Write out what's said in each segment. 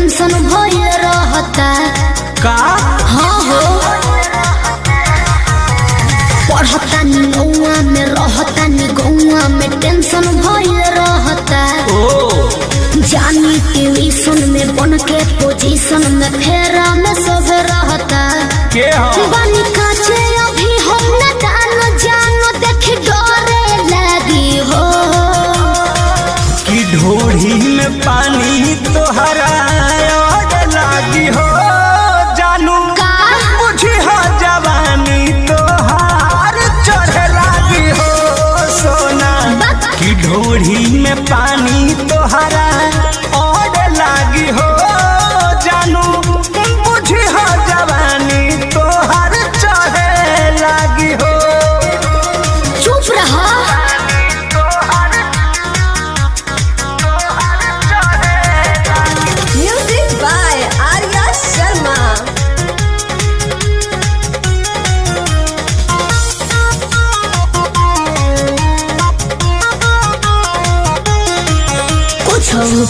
Tension भये रहता का हाँ हो पढ़ता नी नौआ में रहता नी गौआ में टेंशन भये रहता जानी ट्यूशन में बन के पोजीशन में फेरा में सब रहता के हो बानी काचे अभी हम न जानो देख डरे लगी हो कि ढोढ़ी में पानी तोहरा और लागी हो जानू का बुझी हो जवानी तोहार चढ़े लागी हो सोना कि ढोढ़ी में पानी तोहरा और लागी हो जानू बुझी हो जवानी तोहार चढ़े लागी हो चुप रहा Music by Arya Sharma. कुछ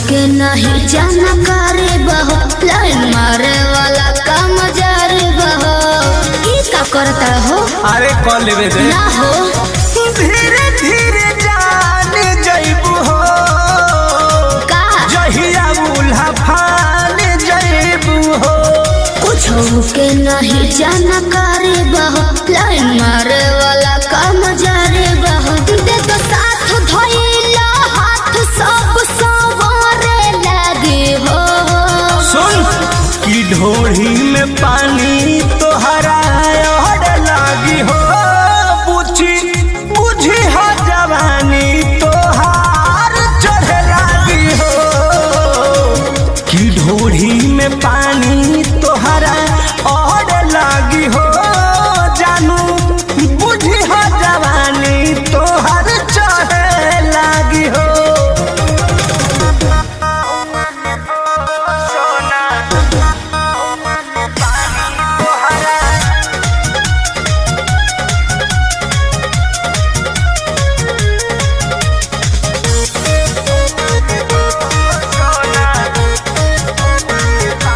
के नहीं जानकारी बहो लाइन मारे वाला काम जारी बहो ई का करता हो अरे कॉल लेवे दे ना हो धीरे धीरे जान जइबू हो का जहिया उल्हा फान जइबू हो कुछ के नहीं जानकारी बहो लाइन मारे वाला काम जारी बहो दे तो साथ धइला हाथ सब सवारे लगे हो सुन कि ढोढ़ी में पानी तोहरा और लागी हो बुझी बुझी हो जवानी तोहार चढ़े लागी हो कि ढोढ़ी में पानी तोहरा और लागी हो जानू बुझी हो जवानी तोहार चढ़े लागी हो सोना पानी तोहरा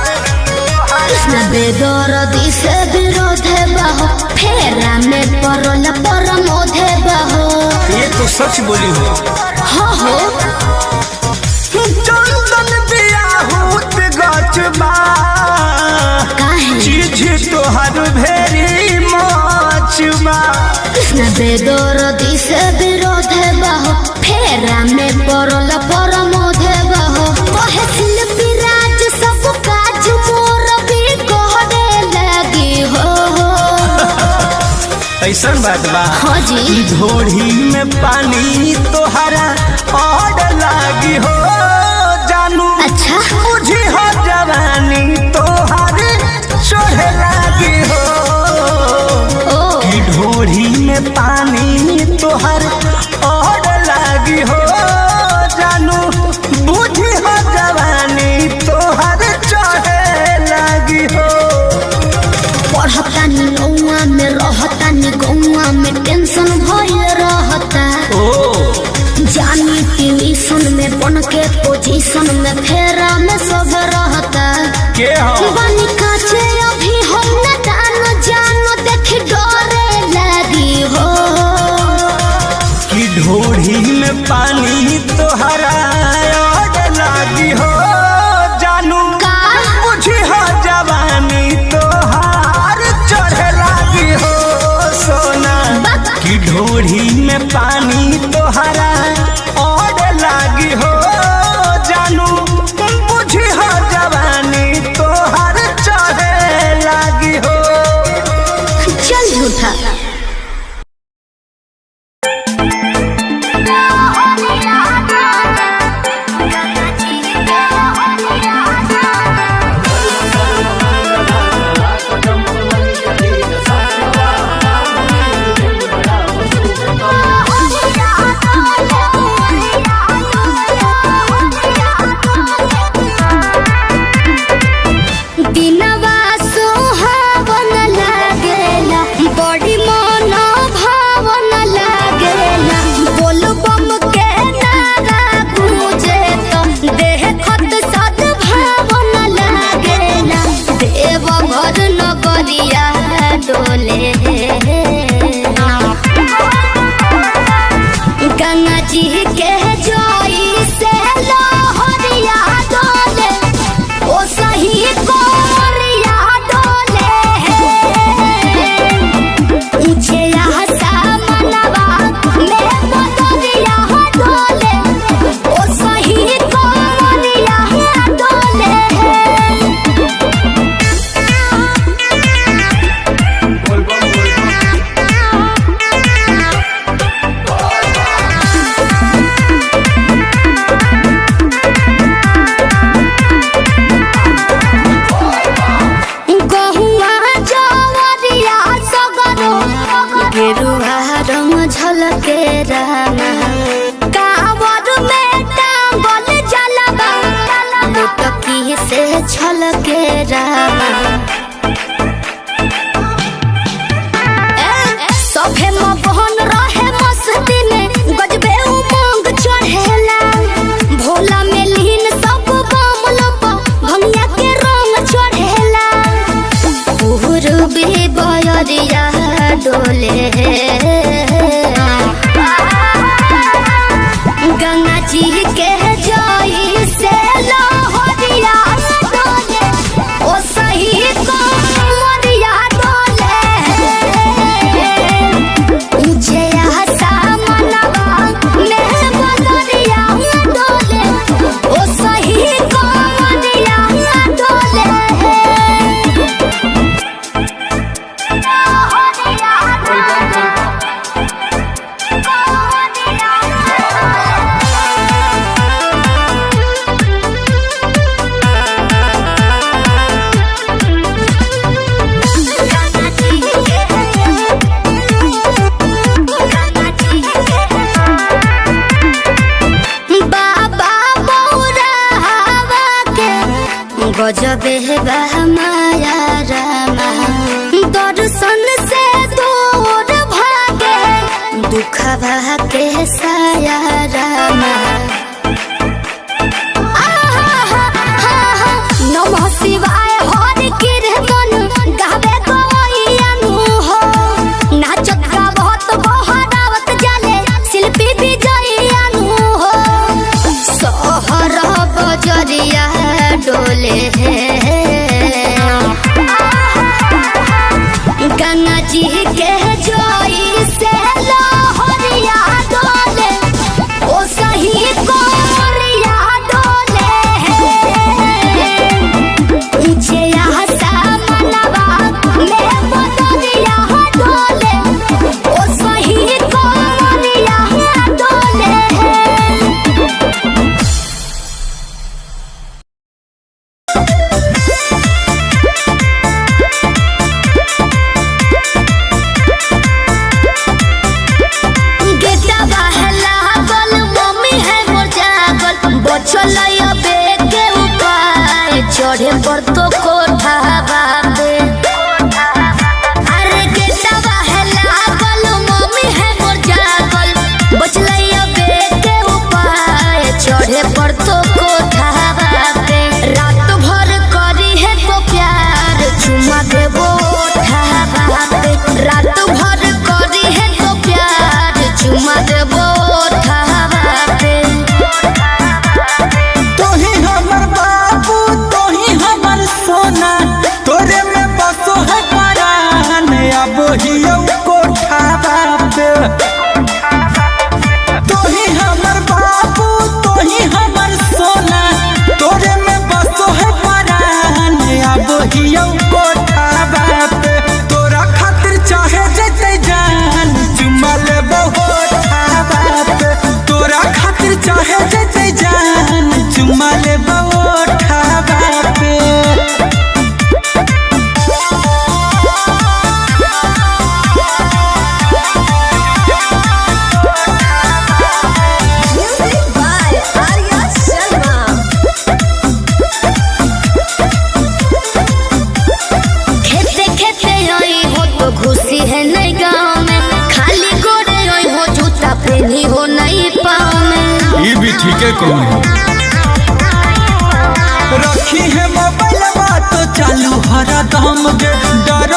कृष्ण बेदरदी से विरोध बहो फेरा में परल परमोध बहो ये तो सच बोली हो हाँ हो चंदन बियाहूत गचबा काहे चीज तोहर भेरी मचबा कृष्ण बेदरदी से विरोध बहो फेरा में परल परमोध बहो कहे शिल्पी राज सब काज मोर भी कहने लगी हो ऐसन बात बा हाँ जी ढोढ़ी में पानी तोहरा और लागी हो जानू अच्छा बुझी हो जवानी तोहर चढ़े लागी हो ओ कि ढोढ़ी में पानी तोहर और लागी हो जानू बुझी हो जवानी तोहर चढ़े लागी हो पढ़ता नी नौआ में रहता नी गौआ में टेंशन भये रहता जानी ट्यूशन में बन के पोजीशन में फेरा में सब रहता के हो बानी काचे अभी हम न जानो देख डरे लगी हो कि ढोढ़ी में पानी तोहरा और लागी हो जानू का बुझी हो जवानी तोहार चढ़े लागी हो सोना कि ढोढ़ी में पानी तोहरा और लागी हो जानू बुझी हो जवानी तोहार कमरिया डोले गंगा जी के जोई से लहरिया डोले ओ सही कमरिया डोले ऊंचे मनवा में बदरिया डोले ओ सही कमरिया डोले गेरुआ रंग झलके रामा कांवर में टांगल जलवा लुटकी से छलके रामा सभे मोहन रहे मस्ती में गजबे उमंग चढ़ेला भोला में लीन सब बमल भंगिया के रंग चढ़ेला पूर्वी बयरिया डोले गंगा जी के जोई से लहरिया डोले ओ सही कमरिया डोले ऊंचे मनवा में बदरिया डोले ओ सही कमरिया डोले गजबे माया रामा दर्शन से दूर भागे दुख भागे साया रामा नमः शिवाय हर कीर्तन गावे गवैयानु हो नाचत गावत बहरावत जाले शिल्पी विजयानु हो सहर बजरिया डोले गंगा जी के जोई से लहरिया डोले ओ सही कमरिया डोले ऊंचे मनवा में बदरिया डोले ओ सही कमरिया डोले चढ़े पर तो कोठा बाबे अरे गेटवा है लागल मम्मी है मोर जागल बचलैया बेटे उपाय चढ़े पर तो कोठा बाबे रात भर करी है तो प्यार चुमा देबो ओठा बाबे रात भर करी है तो प्यार चुमा देबो ओठा बाबे सोना तोरे में बसो है परान अब हियो कोठा बाबे तोही हमर बाबू तोही हमर सोना तोरे में बसो है परान अब हियो कोठा बाबे तोरा खातिर चाहे जते जान चुमा लेबो ओठा बाबे तोरा खातिर चाहे जते जान चुमा लेबो ओठा बाबे खुशी है नई गाँव में खाली गोरे हो जूता पहनी हो नई पाँव में ये भी ठीक है कौन रखी है मोबाइल तो चालू हरा दम गे डर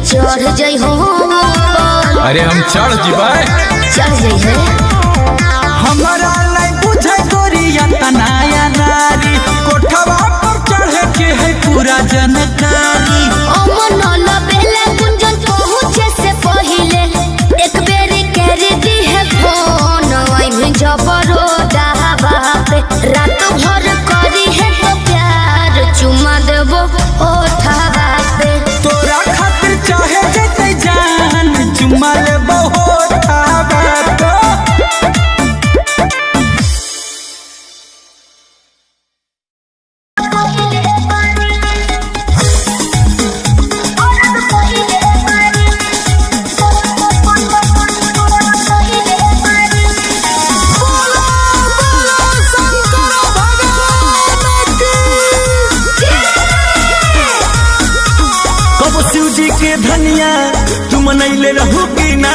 चढ़ जाइ हो ऊपर। अरे हम चढ़ जीवाए, चढ़ जाइ है हमारा नहीं बुझे गोरिया तनाया नारी, कोठवा पर चढ़े के है पूरा जानकारी। अमन बेले कुंजन पहुँचे से पहिले एक बेरी कर दी है फोन। आई जबरो दावा पे रात भर करी है तो प्यार चुमा देबो ओठवा पे। तोरा खातिर चाहे जते जान चुमा लेबो होठवा पे। के धनिया तुम मनैले रहू की ना,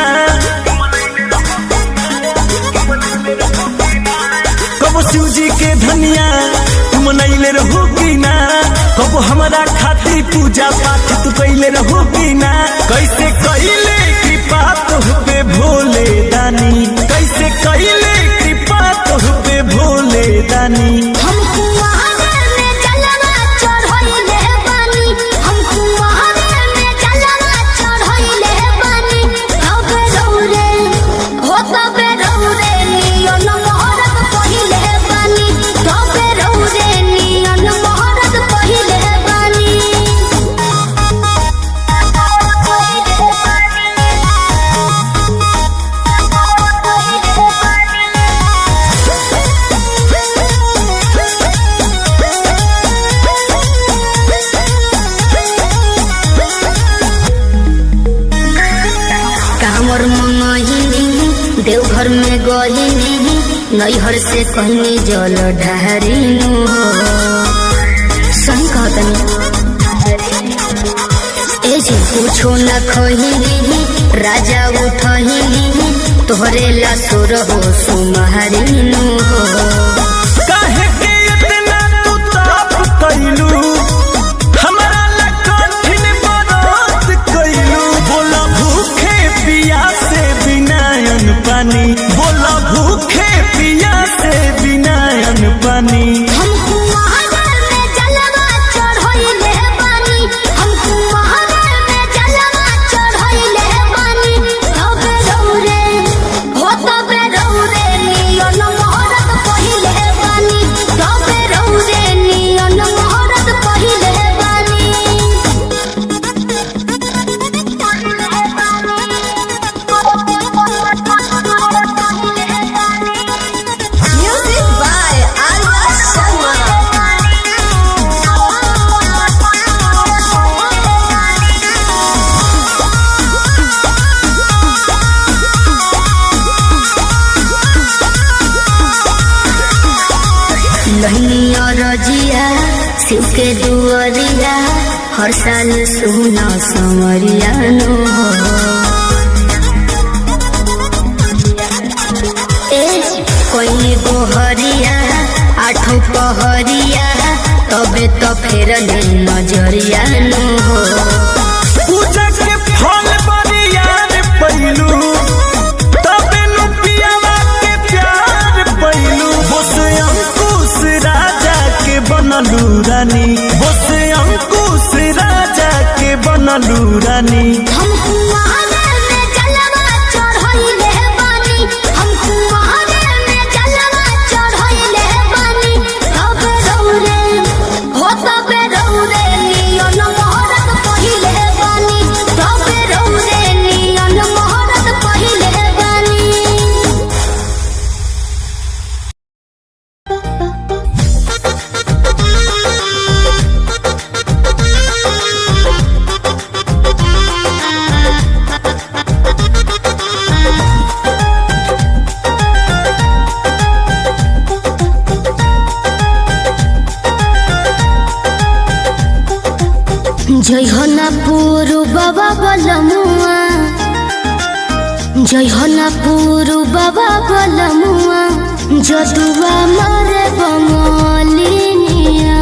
कबो शिव जी के धनिया तुम मनैले रहू की ना, कबो हमारा खातिर पूजा पाठ तू कैले रहू की ना। कैसे कैले कृपा तुह पे भोले दानी, कैसे कैले कृपा तुह पे भोले दानी। देवघर में गहिनी नैहर से कहनी जल ढारिनु हो। सही कहतनी ए जी पूछो न खहिनी राजा उठहिनी तोहरे ला सुर हो सुमहरिनु हो। काहे के इतना तू ताप कैलू, हमरा ला कठिन बरत कैलू। बोला भूखे पियासे बिना अन्न पानी, बोला भूखे पियासे बिना अन्न पानी। रजिया शिव के दुआरिया हर साल सुना संवरिया नो हो। कोई गोहरिया आठों पहरिया तबे तो फेर नजरिया नो हो। पूजा के फल बरिया पैलू तबे नु पियावा के प्यार पैलू। बोस अंकुश राजा के बनलू रानी, बोस अंकुश राजा के बनलू रानी। जय हो ना पुरु बाबा बलमुआ, जय हो ना पुरु बाबा बलमुआ, जदुआ मारे बमलिनिया।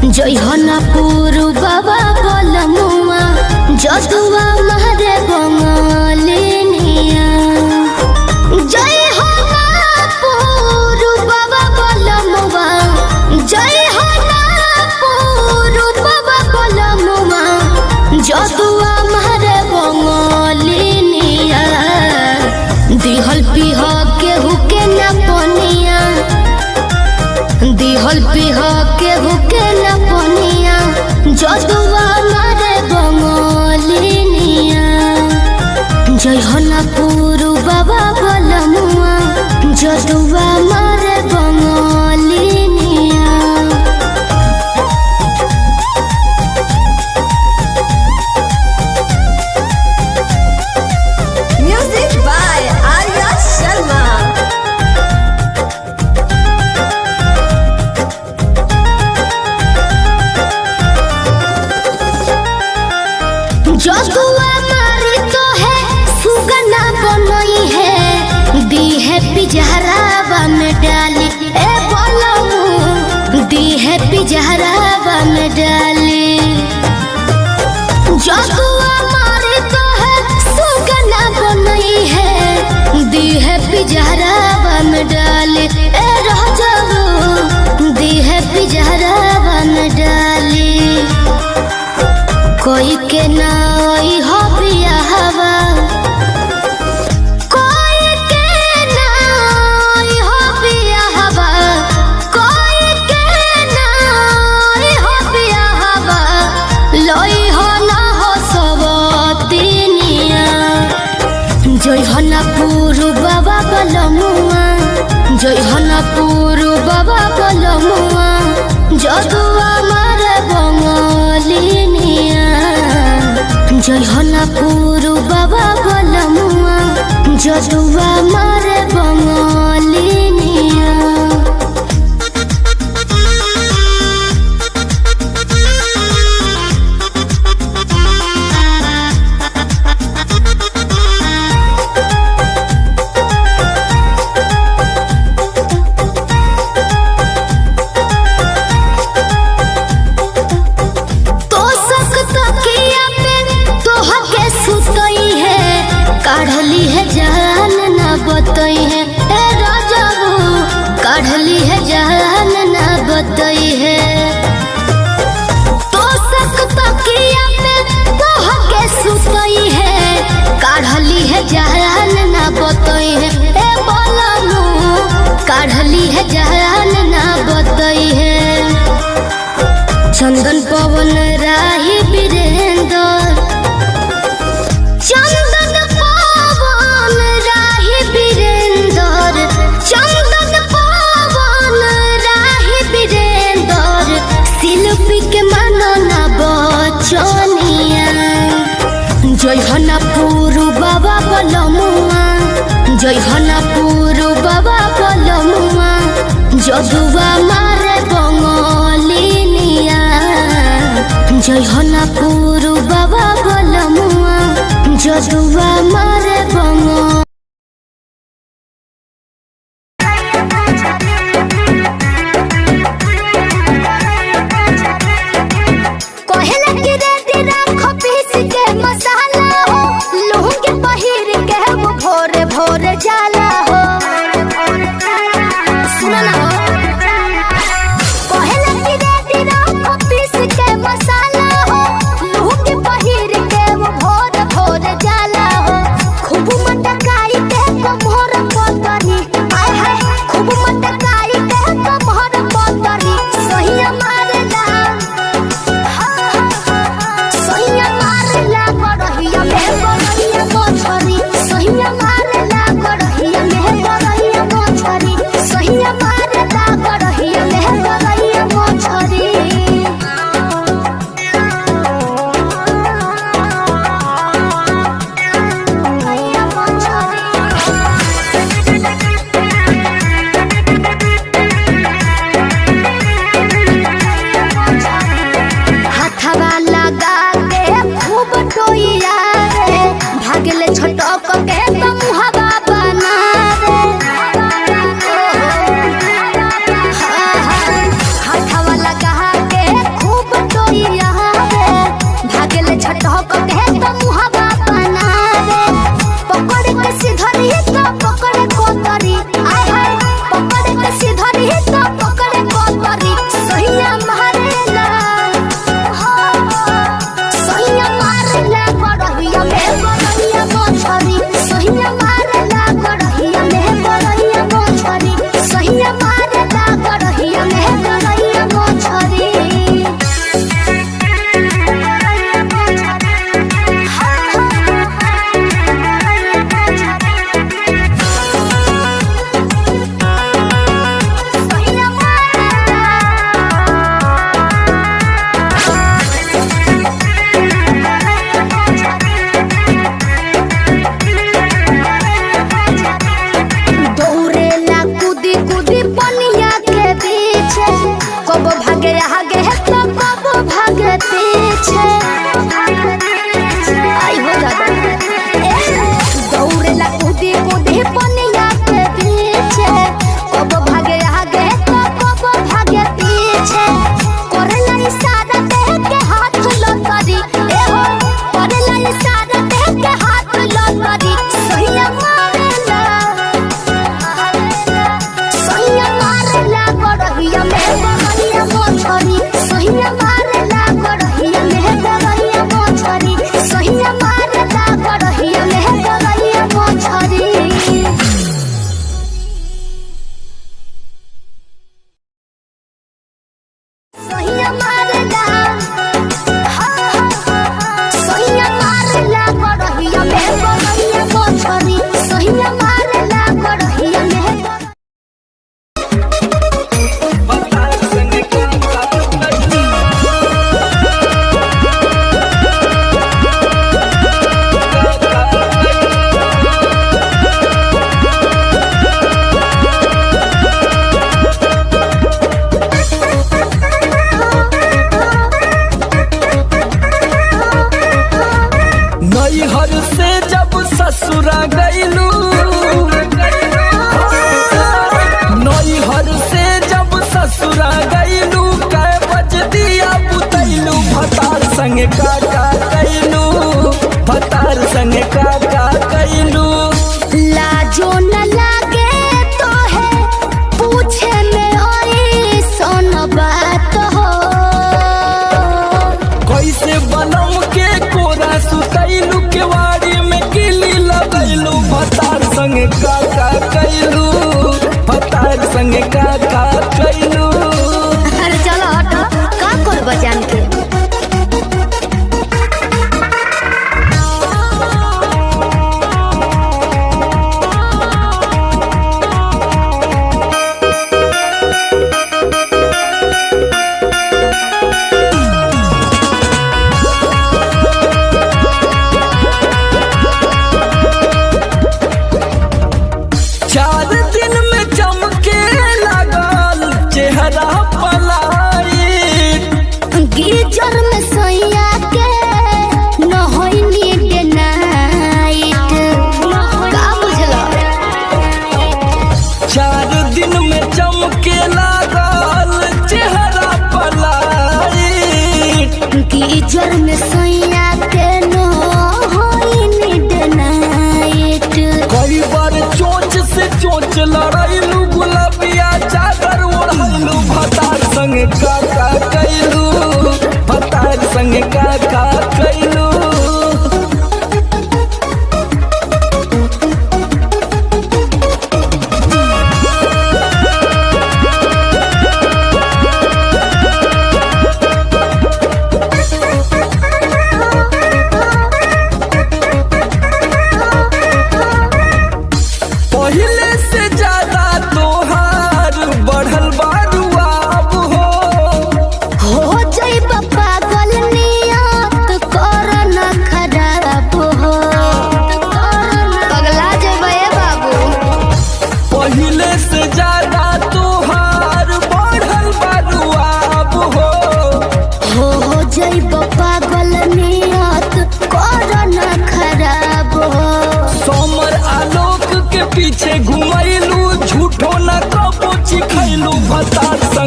जय हो ना पुरु बाबा बलमुआ, जदुआ मारे बंगालिनिया जय हो नापुरु बाबा बलमुआ जय हो नापुरु बाबा बलमुआ जदुआ मारे बंगालिनिया दिहल पिह केहू के न पनिया दिहल पिह केहू के न पनिया जदुआ मारे बंगालिनिया जय हो नापुरु बाबा बलमुआ जदुआ मारे बंगालिनिया Music by Arya Sharma. जदुआ मारी तो है सुगना बनई है दी है पिजहरावा में डाली ए बोलमु दी है पिजहरावा में डाली जदुआ मारी तो है सुगना बनई है दी है पिजहरावा में डाली ए राजाऊ दी है पिजहरावा में डाली कोई के नाई हो बियाहवा कोई के नाई हो बियाहवा कोई के नाई हो बियाहवा लोई हो ना हो सबतिनिया जय हो नापुरु बाबा बलमुआ जय हो नापुरु बाबा बलमुआ जदुआ मारे बंगालिनिया जय हो नापुरु बाबा बलमुआ जदुआ मारे बंगालिनिया तो सकता किया पे तोहा के सुतई है काढ़ली है जान ना बतई है ए राजाऊ काढ़ली है जान ना बतई है तो सकता किया पे तोहा के सुतई है काढ़ली है जान ना बतई है ए बोलनु काढ़ली है जान ना बतई है चंदन पवन राही वीरेंद्र चंदन पवन राही वीरेंद्र चंदन पवन राही वीरेंद्र शिल्पी के मनना बचनिया जय हो नापुरु बाबा बलमुआ जय हो नापुरु बाबा बलमुआ जदुआ मारे बंगालिनिया जय हो नापुरु बाबा बलमुआ जदुआ मारे बंगालिनिया कहेला कि रेडी राखो पीस के मसाला हो लूह के पहिर के वो भोरे भोरे जाला हो सुना ना हो कहेला कि रेडी राखो पीस के मसाला हो लूह के पहिर के वो भोरे भोरे जाला हो खूब मटकाई के कमर पतनी आय हाय खूब मटकाई के कमर पतनी सही मारेला सहिया मारेला गड़हिया में गड़हिया मोछरी सहिया मारेला गड़हिया में गड़हिया मोछरी सहिया मारेला गड़हिया में गड़हिया मोछरी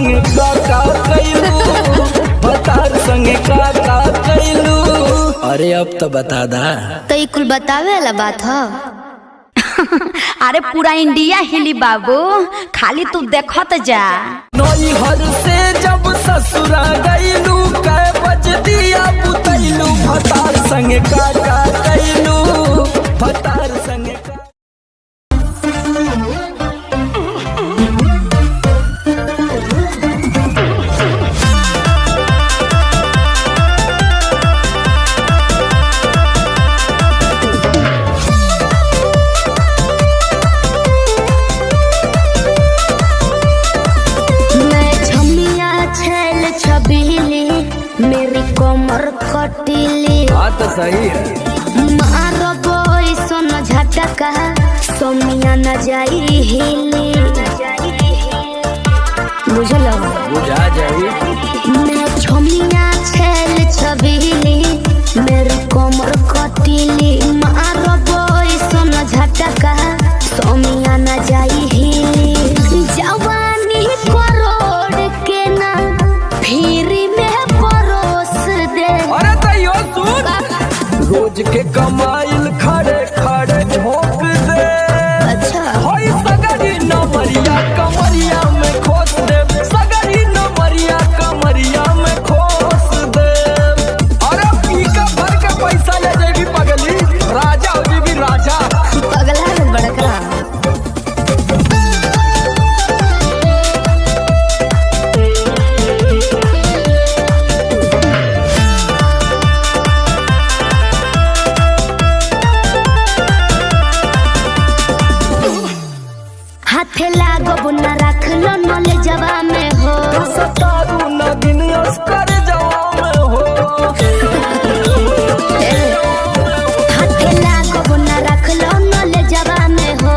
संगे का कैलू, भतार संगे का कैलू। अरे अब तो बता दा। तो ये कुल बतावे वाला बात है। अरे पूरा इंडिया हिली बाबू, खाली तू देखत जा। नई हर से जब ससुरा गईलू, कै बज दिया बुतैलू, भतार संगे का कैलू, भतार संगे का। मेरी कमर कटीली, बात तो सही है। मारो बोई सोन झटका, सोमिया न जाई हिली। बुझल बुझा जाई। मैं छमिया छेल छबीली, मेरी कमर कटीली, मारो बोई सोन झटका, सोमिया न जाई हिली। जवानी करोड़ के ना फिर रोज के कमाइल खड़े खड़े झोंक दे। अच्छा होई सगरी नमरिया कमरिया में खोस दे, सगरी नमरिया कमरिया में खोस दे। अरे पीका भर के पैसा ले जाएगी पगली, राजा हो जाएगी राजा। पगला है बड़का। हाथे लागो बुना रख लो नले जवा में हो, सतारू नगिन अस्कर जवा में हो। हाथे लागो बुना रख लो नले जवा में हो,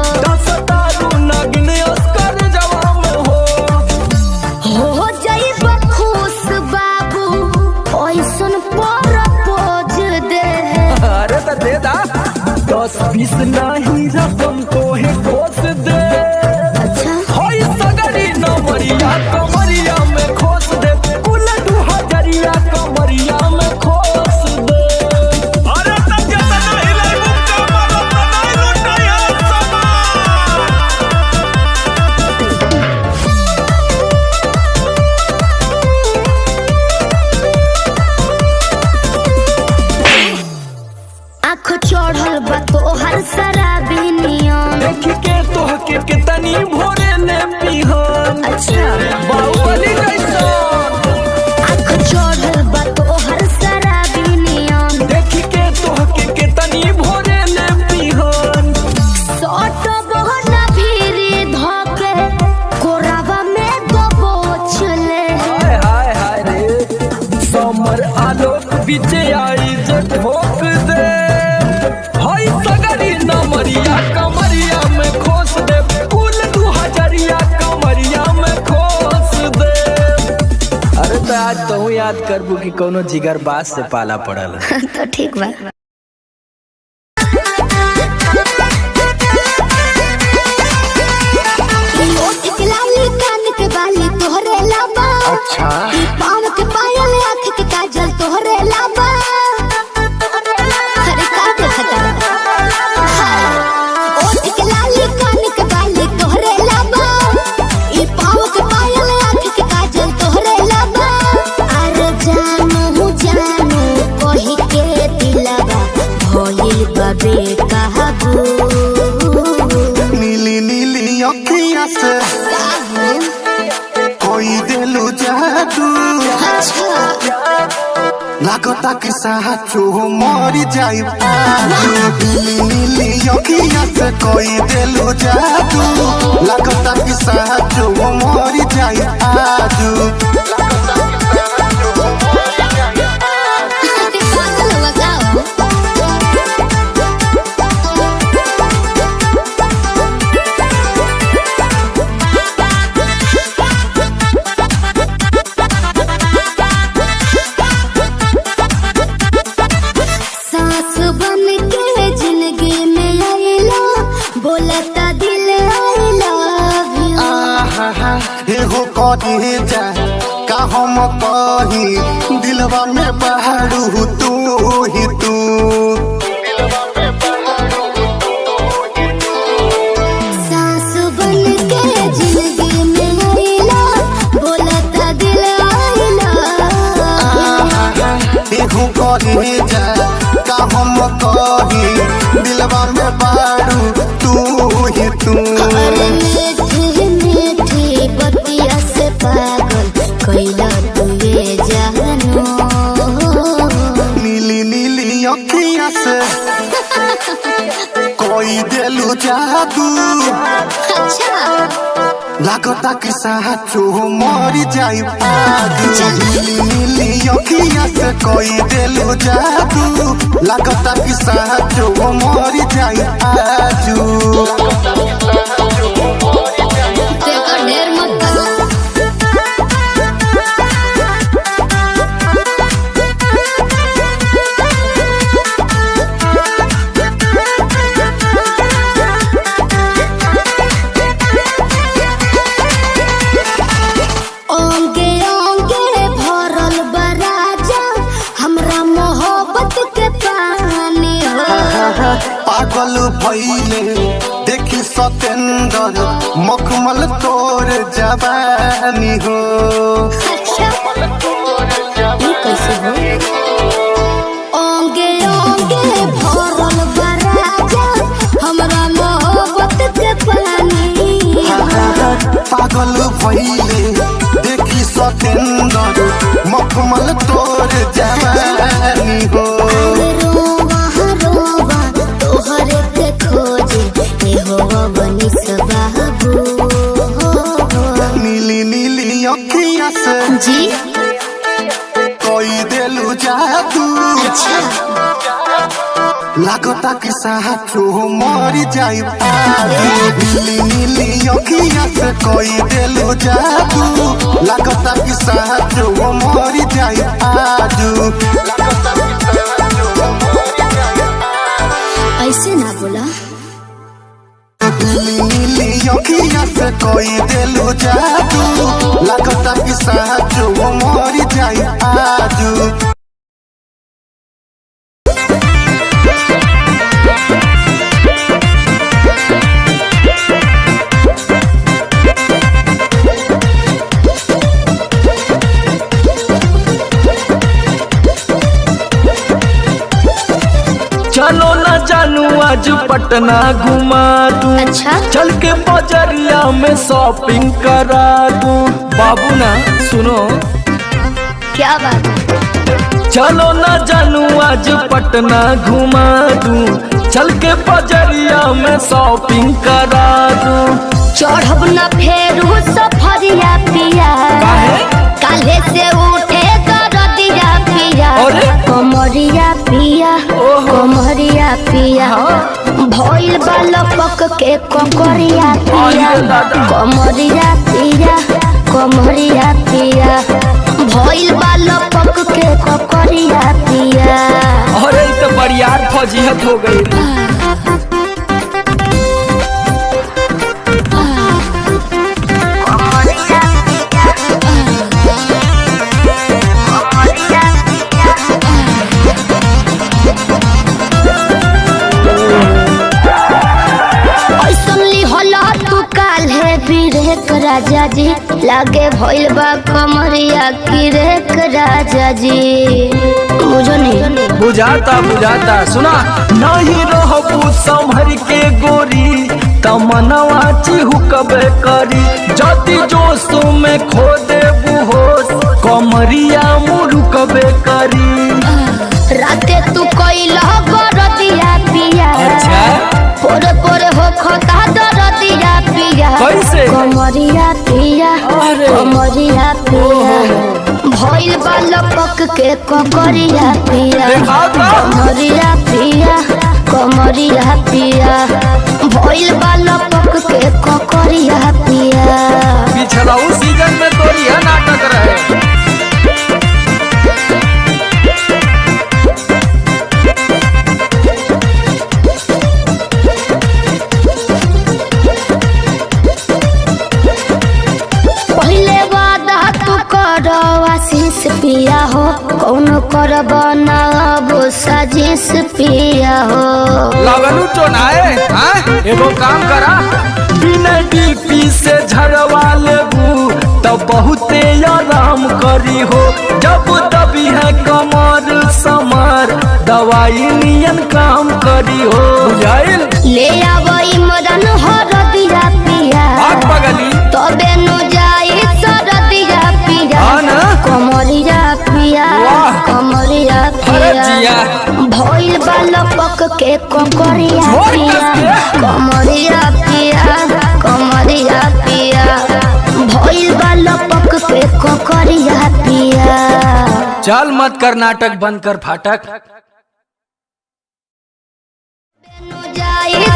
सतारू नगिन अस्कर जवा में हो जाइब खुश बाबू, ओइसन प्रपोज दे। अरे तो दे दा 10-20 नहीं रकम को है खोस दे। कमरिया में खोस दे, कुल 2000 कमरिया में खोस दे। अरे तक नहीं ले मुक्का मारो नहीं लुटाया आँख चढ़ल बा तोहर शराबी नियम, देख के तोहके कितनी भोरे ने पिहन। अच्छा बाहुबली जैसा आँख चढ़ल बा तोहर शराबी नियम, देख के तोहके कितनी भोरे ने पिहन। सोट बहना भीरी धोके कोरावा में दबोच ले। हाय हाय हाय रे समर आलोक बीच आई जे ठोक दे। हाय सगरी नमरिया कमरिया में खोस दे, कुल 2000 कमरिया में खोस दे। अरे तो आज तो याद करबू कि कोनो जिगर बास से पाला पड़ल। तो ठीक बा। अच्छा पाँव के पायल आँख के काजल तोहरे लाबा। अरे का देखता ओठ के लाली कान के बाली तोहरे लाबा, ई पाँव के पायल आँख के काजल तोहरे लाबा। अरे जानू कही के दिलवा भइल बाबे कहबू। नीली नीली अखियाँ से कोई दिलू जादू, लागता कि साचो मरी जाई पाजू। नीली नीली अखियाँ से कोई दिलू जादू, लागता कि साचो मरी जाई पाजू। सांस बन के जिंदगी में आइला, बोलता दिल आई लव यू। एगो करे जा का हम कही दिलवा में बहारू तू ही तू। सास बन के जिंदगी में आइला बोलता दिल आइला। देहू करे जा का हम कही दिलवा में बहारू तू ही तू। अरे मीठी मीठी बतिया से पागल कैला तू ये जानू। नीली नीली अखिया से कोई दिलू जादू। अच्छा लागता कि साचो मर जाई आजू। नीली नीली अखिया से कोई दिलू जादू। लागता कि साचो मर जाई आजू। तेरा ढेर मत ओंगे ओंगे भरल बराजा हमरा मोहब्बत के पानी हो। पागल भइले देखी सतेंद्र मखमल तोर जवानी हो। अच्छा ये कैसे हो? ओंगे ओंगे भरल बराजा हमरा मोहब्बत के पानी हो। पागल भइले देखी सतेंद्र मखमल तोर जवानी हो। रोवा रोवा तोहरे के खोजे ए हो बनी सबाबू। नीली नीली अखिया से जी कोई दिलू जादू। अच्छा लागता कि साचो मर जाई आजू। नीली नीली अखिया से कोई दिलू जादू। लागता कि साचो मर जाई आजू। ऐसे ना बोला। नीली नीली अखिया से कोई दिलू जादू। लागता कि साचो मर जाई आजू। चलो ना जानू आज पटना घुमा दूं। अच्छा चल के बजरिया में शॉपिंग करा दूं। बाबू ना सुनो क्या बात है? चलो ना जानू आज पटना घुमा दूं। चल के बजरिया में शॉपिंग करा दूं। चढ़ब न फेरू सफरिया पिया। काहे? काले से उठे दरदिया पिया। अरे? कमरिया पिया कमरिया पिया भइल बालपक के ककरिया पिया। अरे दादा। कमरिया पिया कमरिया पिया भइल बालपक के ककरिया पिया। अरे तो बरियार फजीहत हो गई। राजा जी लागे भइल बा कमरिया की रेख राजा जी। बुझो नहीं बुझाता बुझाता सुना नहीं रहबू संभर के गोरी तमनवा चिहुकबे करी। जति जोश में खो देबू होश कमरिया मुरुकबे करी। राते तू कैला गरदिया पिया। अच्छा पोरे पोरे हो खता दरदिया पिया। कैसे? कमरिया पिया अरे। कमरिया पिया भइल बालपक के ककरिया पिया। देखा था? कमरिया पिया कमरिया पिया भइल बालपक के ककरिया पिया। पिछला उस सीजन में तो यह नाटक रहे। पहले से पिया हो। लगलू चोनाए एगो काम करा बिना डीपी से झड़वा लेबू तब बहुते आराम करी हो। जब दबी है कमर समर दवाई नियन काम करी हो। बुझाइल ले आवई मदन हरदिया पिया पगली तबे नु जाई सरदिया पिया कमरिया पिया कमरिया पिया भइल बालपक के ककरिया पिया कमरिया पिया कमरिया पिया भइल बालपक के ककरिया पिया। चल मत कर नाटक बंद कर फाटक।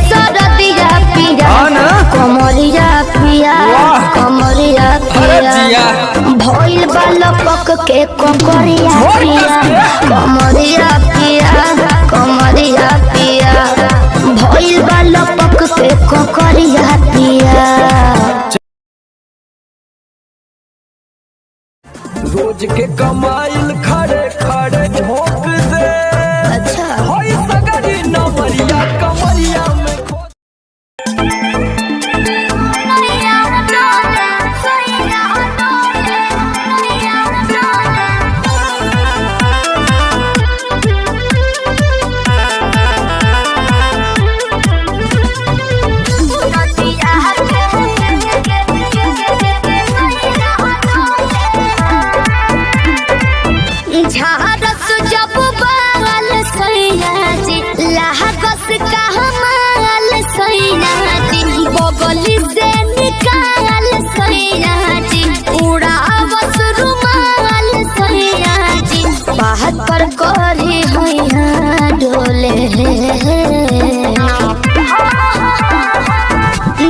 सरदिया पिया कमरिया पिया कमरिया पिया भइल बालपक के ककरिया पिया कमरिया पिया कमरिया पिया भइल बालपक के ककरिया पिया। रोज के कमाइल खड़े खड़े झोंक दे। अच्छा होई सगरी नमरिया कमरिया में झारस जब बाल सैया जी लागस का हमाल सैया जी बगली से निकाल सैया जी उड़ावस रुमाल सैया जी बात पर करी हैया डोले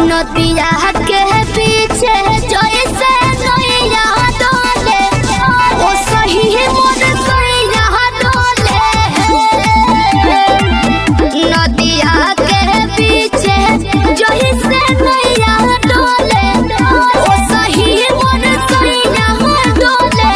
नदिया के पीछे जैसे नैया डोले ओ सही मोर सैया डोले नदिया के पीछे जैसे नैया डोले ओ सही मोर सैया डोले।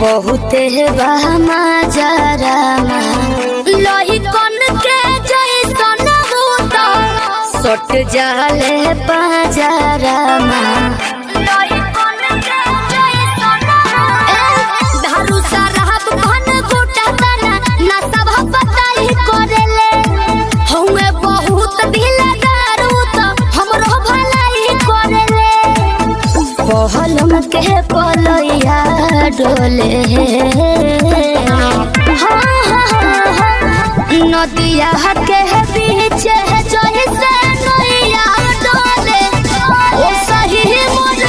बहुते बहमा जरामा लोही कन के जैसन होता सट जाले पाजरामा लोही कन के जैसन धारू सरहब भन गोटा तना ना सब बताई करेले हउए बहुत ढीलादार होता हमरो भलाई करेले पहलम के पलैया डोले नदिया के पीछे जैसे नैया डोले ओ सही मोर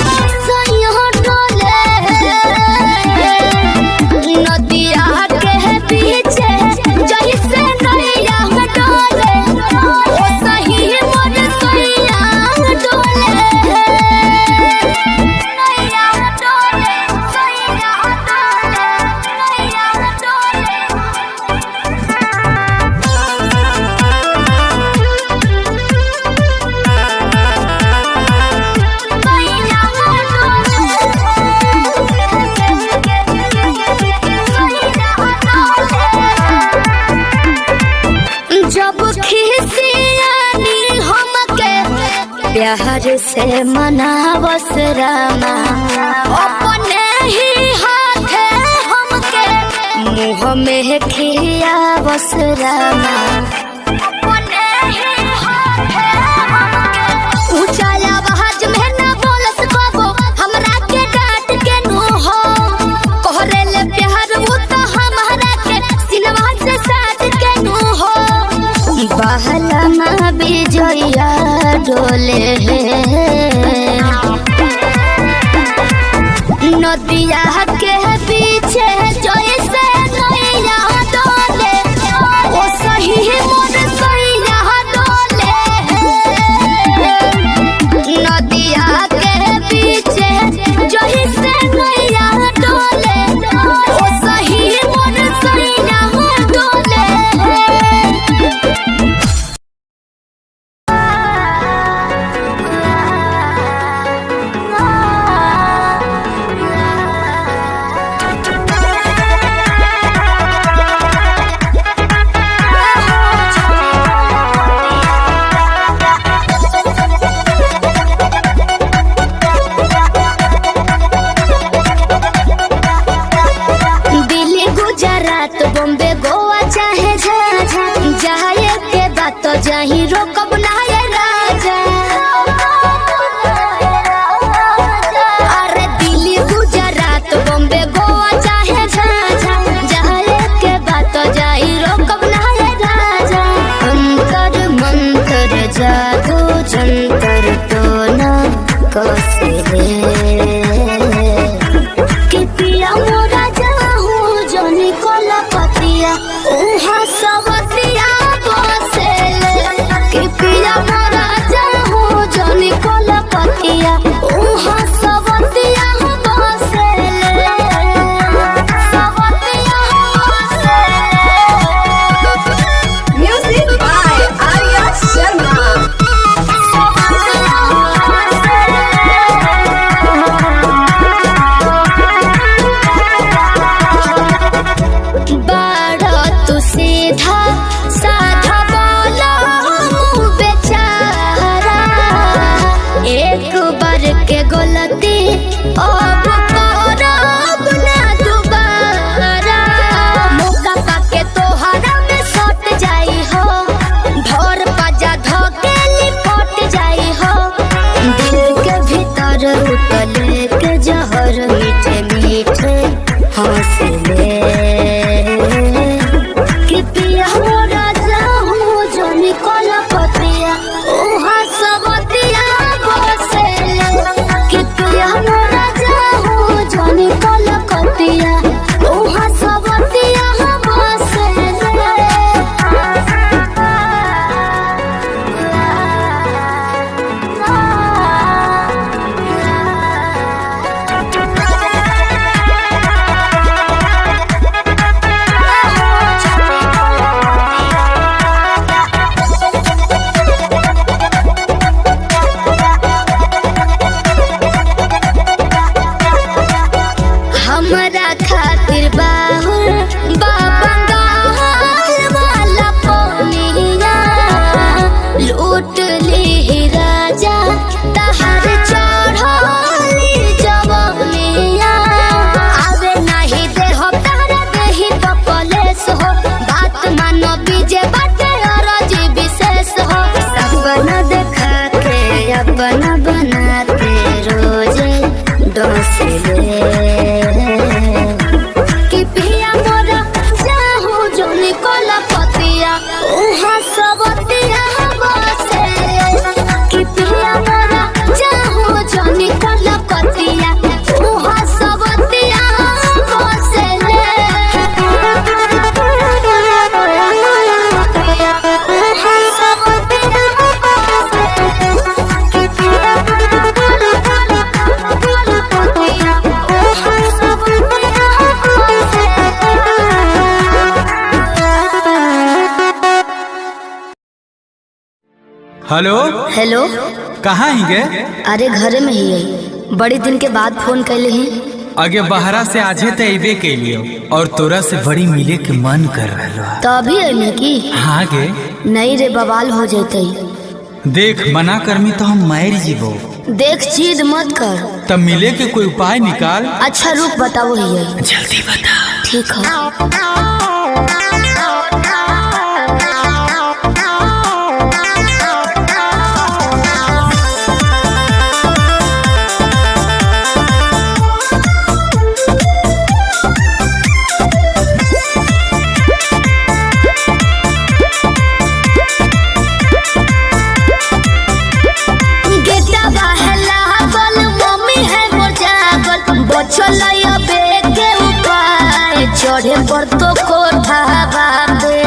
सैया डोले नदिया के पीछे जैसे नैया डोले ओ सही मोर सैया डोले नैया डोले सैया डोले नैया डोले। जब खिसियानी हमके प्यार से मनावस रामा अपने ही हाथे हमके मुँह में खियावस रामा अपने ही हाथे हमके ऊंचा आवाज में ना बोलस कबो हमरा के डांट के नो हो कहरे ले प्यार वो तो हमारा के सिनवा से साथ के नो हो बहलमा बिजया डोले नदिया के पीछे जैसे नैया डोले ओ सही मोर सैया डोले नदिया के पीछे जैसे जंतर तो ना कसले कि पिया मोरा जाहूँ जनी कोला पतिया उहाँ सवतिया बसेले कि पिया मोरा जाहूँ जनी कोला पतिया उहाँ सवतिया बसेले सवतिया बसेले Music by Arya Sharma. बड़ा तू सीधा साधा बोला मुँह बेचारा एक बार के गलती अब करब ना दोबारा मौका पाके तोहरा में सट जाई हो भोर पजा धोके लिपट जाई हो दिल के भीतर उतले के जहर मीठे मीठे हंसले कि पिया मोरा जाहूँ जनी कोला पतिया उहाँ सवतिया बसेले कि पिया मोरा जाहूँ जनी कोला पतिया उहाँ सवतिया हमरा खातिर बाहुर बाबा गाल वाला पोनिया लूट ली राजा तहर चढ़ली जवनिया आवे नहीं दे हो तारा देही तो कलेस हो बात मानो बीजे बाटे और जी विशेष हो सपना देखा के अपना बनाते रोजे डोसले कि पिया मोरा जाहूँ जनी कोला पतिया उहाँ सवतिया बसेले कि पिया मोरा जाहूँ जनी कोला पतिया उहाँ सवतिया बसेले उहाँ सवतिया हेलो हेलो कहाँ ही गे? अरे घरे में ही है बड़ी दिन के बाद फोन कैले हैं आगे बहरा से आजे तो अबे के लिए और तोरा से बड़ी मिले के मन कर रहा। तो अभी अइले की हाँ गे नहीं रे बवाल हो जैते देख मना करमी तो हम मार जीवो। देख जिद मत कर तब मिले के कोई उपाय निकाल। अच्छा रुक बताओ ही जल्दी बता। ठीक है चढ़े पर तो कोठा बाबे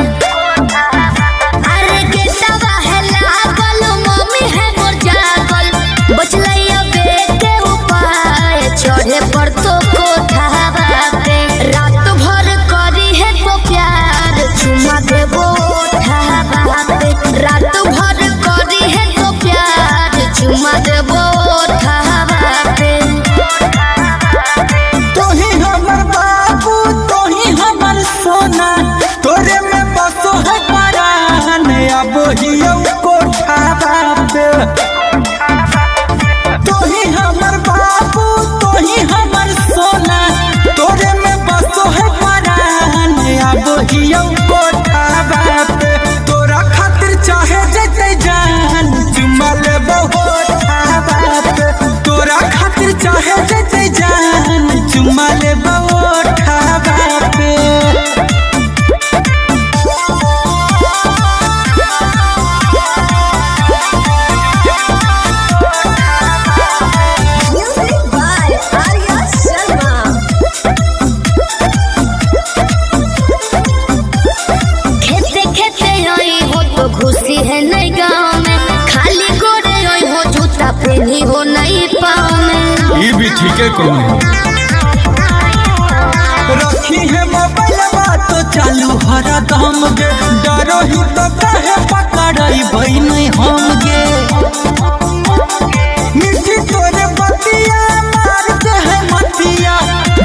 अरे गेटवा है लागल मम्मी है मोर जागल बचलैया बेटे उपाय चढ़े पर तो कोठा बाबे रात भर करी है तो प्यार चुमा देबो ओठा बाबे रात भर करी है तो प्यार चुमा देबो ओठा बाबे सोना तोरे पेली हो नहीं पाँव में। ये भी ठीक है कौन रखी है मोबाइल तो चालू हरा दम गे डरो ही तो कहे पकड़ाई बहन हम गे मिठी तोरे बतिया मार के है मतिया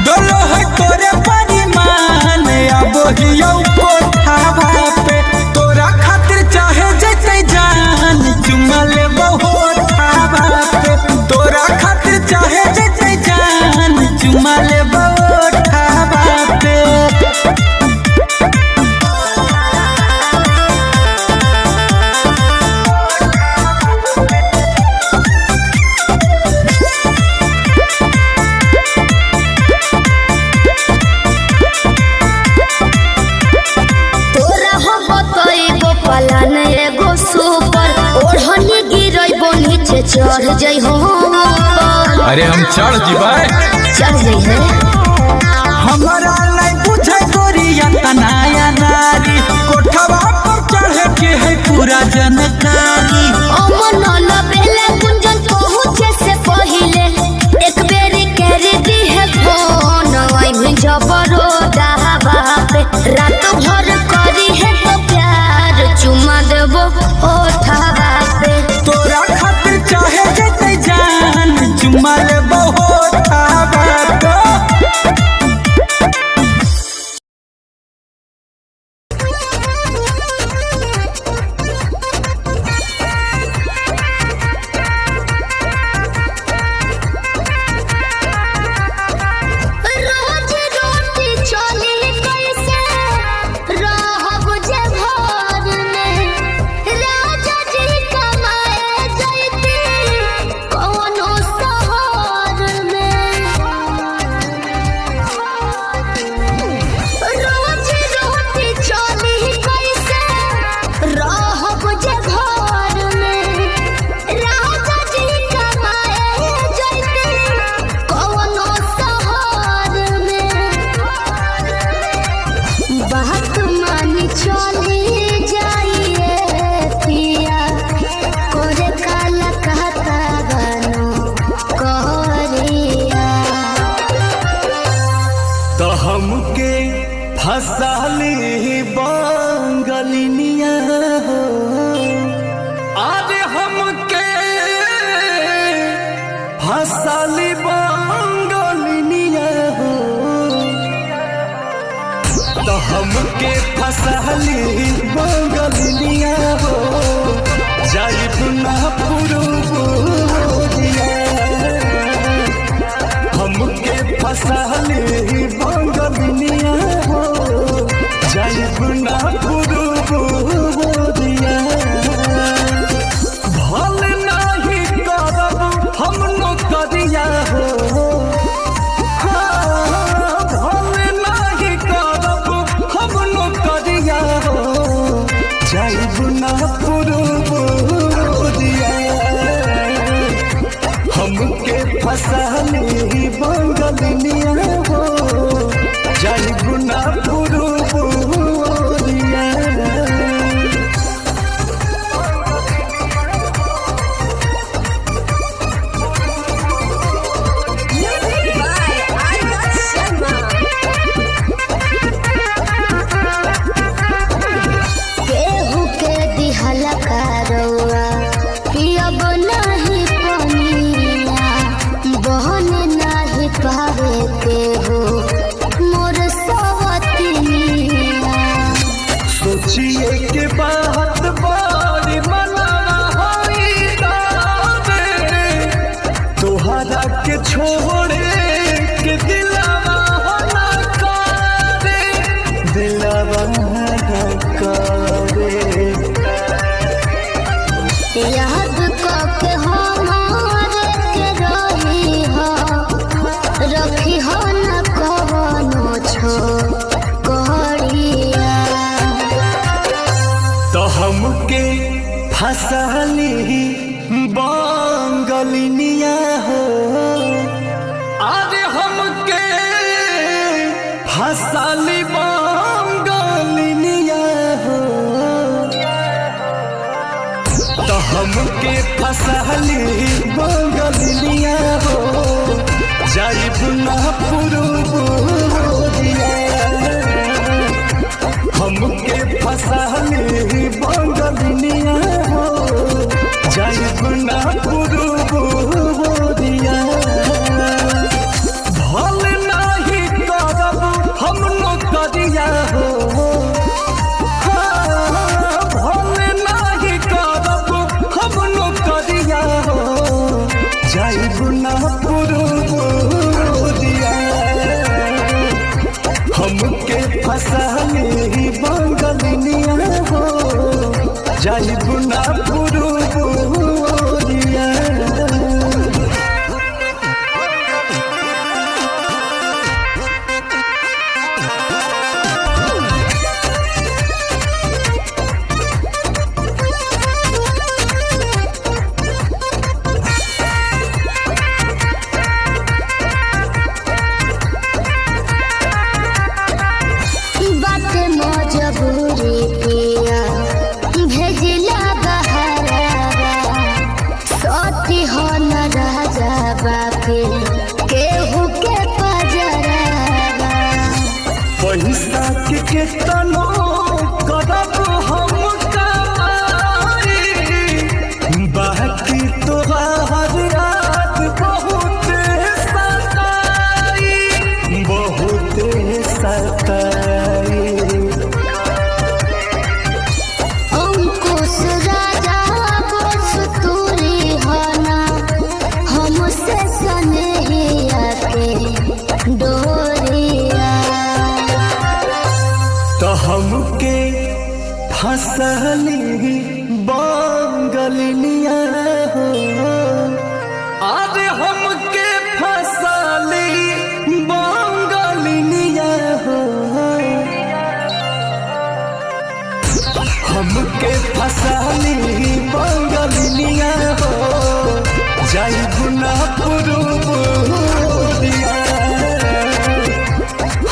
डोलो है तोरे परिमान अब हियो कोठावा पे तोरा खातिर चाहे जैसे जान चुमा ले बहुत ठावा पे तोरा खातिर चाहे जैसे जान चुमा ले बहुत ठावा पे चढ़ जाइ हो अरे हम चढ़ जीवाए चढ़ जाइ है हमारा लाई बुझे गोरिया तनाया नारी कोठवा पर चढ़े के है पूरा जनकारी अमन लबेले गुंजन पहुंचे से पहिले एक बेरी कर दी है फोन आई भी जबरो दावा पे रात भर करी है तो प्यार चुमा देबो ओठावा पे तोरा खातिर चाहे जैसे जान चुमा ले बहुत ठावा तो रोज रोटी चली कैसे रहब जे घर में राजा जी कमाए जैती कोनो शहर में रोज रोटी चली कैसे रहब जे घर में राजा जी कमाए जैती कोनो शहर में बात मानी चली जाइए पिया कोरे काला कहता बनो कहरिया तो हमके फसाली बंगलिनिया हो अरे हमके फसाली बंगलिनिया हो तो हमके फसाली बंगलिनिया हो जाइब ना पुरुबोरिया हमके फसाली बंगलिनिया हो जाइब ना पुरुबोरिया भल नाही करब हम नौकरिया हो हाँ, भल नाही करब हम नौकरिया हो जाइब ना पुरुबोरिया हमके फसाली बंगलिनिया हो जाइब ना पुरुबोरिया Music by Arya Sharma. केहू के दिहला कारौआ पियब नाही पनिया बहन नाही पावे केहू मोर सवतिनिया सोचिए के बात बारी मना होई तारे तोहरा के छोड़े के दिलावा होना करे दिलावा होना करे याद के हमारे के रही हो रखी हो न कवनो छो करिया तो हमके फसाली बंगलिनिया हो अरे हमके फसाली बंगलिनिया हो तो हम हमके फसली बंगलिया हो जाइब ना पुरुबुरिया हमके फसली बंगलिया हो जाइब ना पुरुबुरिया भल नाही करब हम नौकरिया हो जाइब ना पुरुबुरिया हमके फसली बंगलिया हो जाइब ना पुरुबुरिया पैसा के केतनो करब हम कमाई बाकी तोहार याद बहुत सताई अंकुश राजा बस तूरी होना हमसे सनहिया के डोरिया तो हमके फसली बंगलिया हो अरे हमके फसली बंगलिया हो हमके फसली बंगलिया हो जाइब ना पुरुबुरिया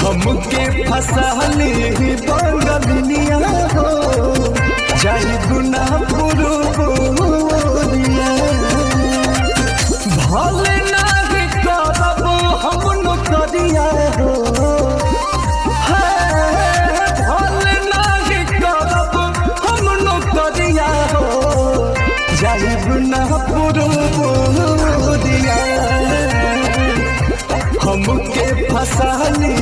हमके फसली बंगलिया हो जाइब ना पुरुबुरिया भल नाही करब हम नौकरिया हो भल नाही करब हम नौकरिया हो जाइब ना पुरुबुरिया हमके फसली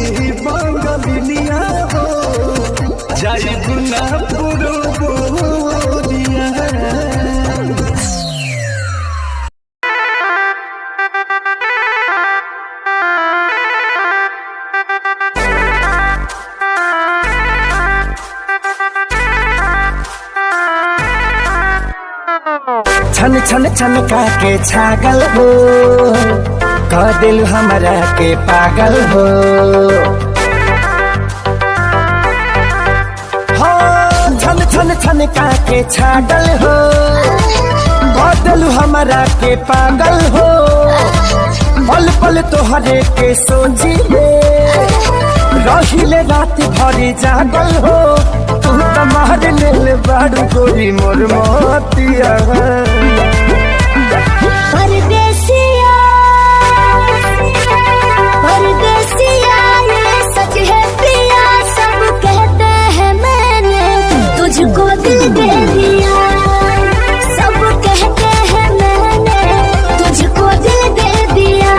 बंगलिया हो जाइब ना पुरुबुरिया छन छन छन के छागल हो कह दिल हमरा के पागल हो छन छन छन के छागल हो कह दिल हमरा के पागल हो पल पल तोहरे के सोची रहिले रात भरी जागल हो तू तो मार लेल बाड़ू गोरी मोर मोतिया परदेसिया परदेसिया ये सच है पिया सब कहते हैं मैंने तुझको दिल दे दिया सब कहते हैं मैंने तुझको दिल दे दिया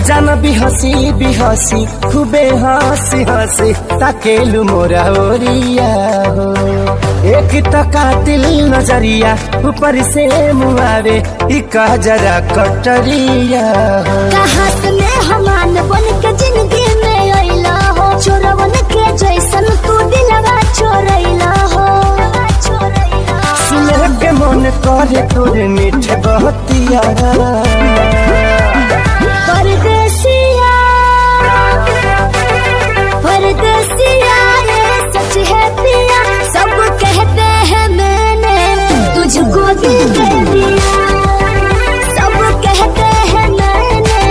जान बिहसी खूबे हंसी हंसी ताकेलु मोरा ओरिया हो एक टका दिल नजरिया ऊपर से मुआरे इका जरा कटरिया हो कहाँ से मेहमान बन के जिंदगी में अइला हो चोरवन के जैसन तू दिलवा चोरैला हो सुने के मन करे तोरे मीठे बहतिया परदेसिया परदेसिया ये सच है पिया सब कहते हैं मैंने दिल दे दिया। सब कहते हैं मैंने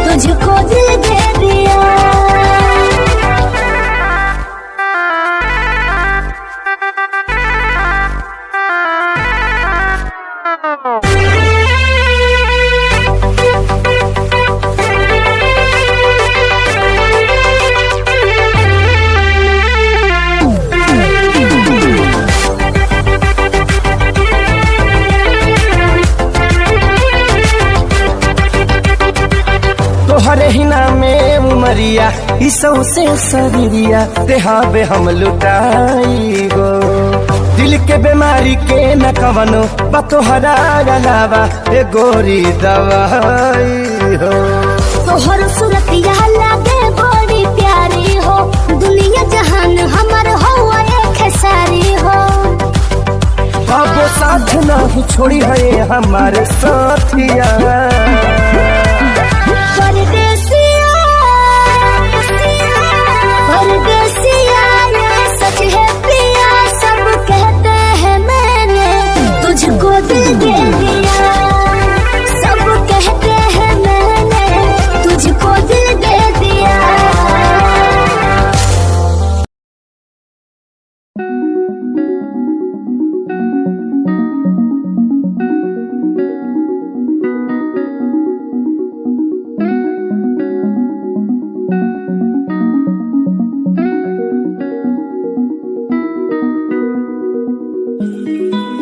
तुझको दिल दे दिया। तोहरे ही नामे उमरिया इसौ से शरीरिया देहाबे हम लुटाई गो। दिल के बीमारी के न कवनो बा तोहरा अलावा ए गोरी दवाई हो। तोहर सूरतिया लागे बड़ी प्यारी हो। दुनिया जहान हमर हो एक सारी हो। अब साथ नहीं छोड़ी है हमारे साथिया। परदेसिया परदेसिया ये सच है पिया। सब कहते हैं मैंने तुझको दिल दे दिया। सब कहते हैं मैंने तुझको दिल दे दिया।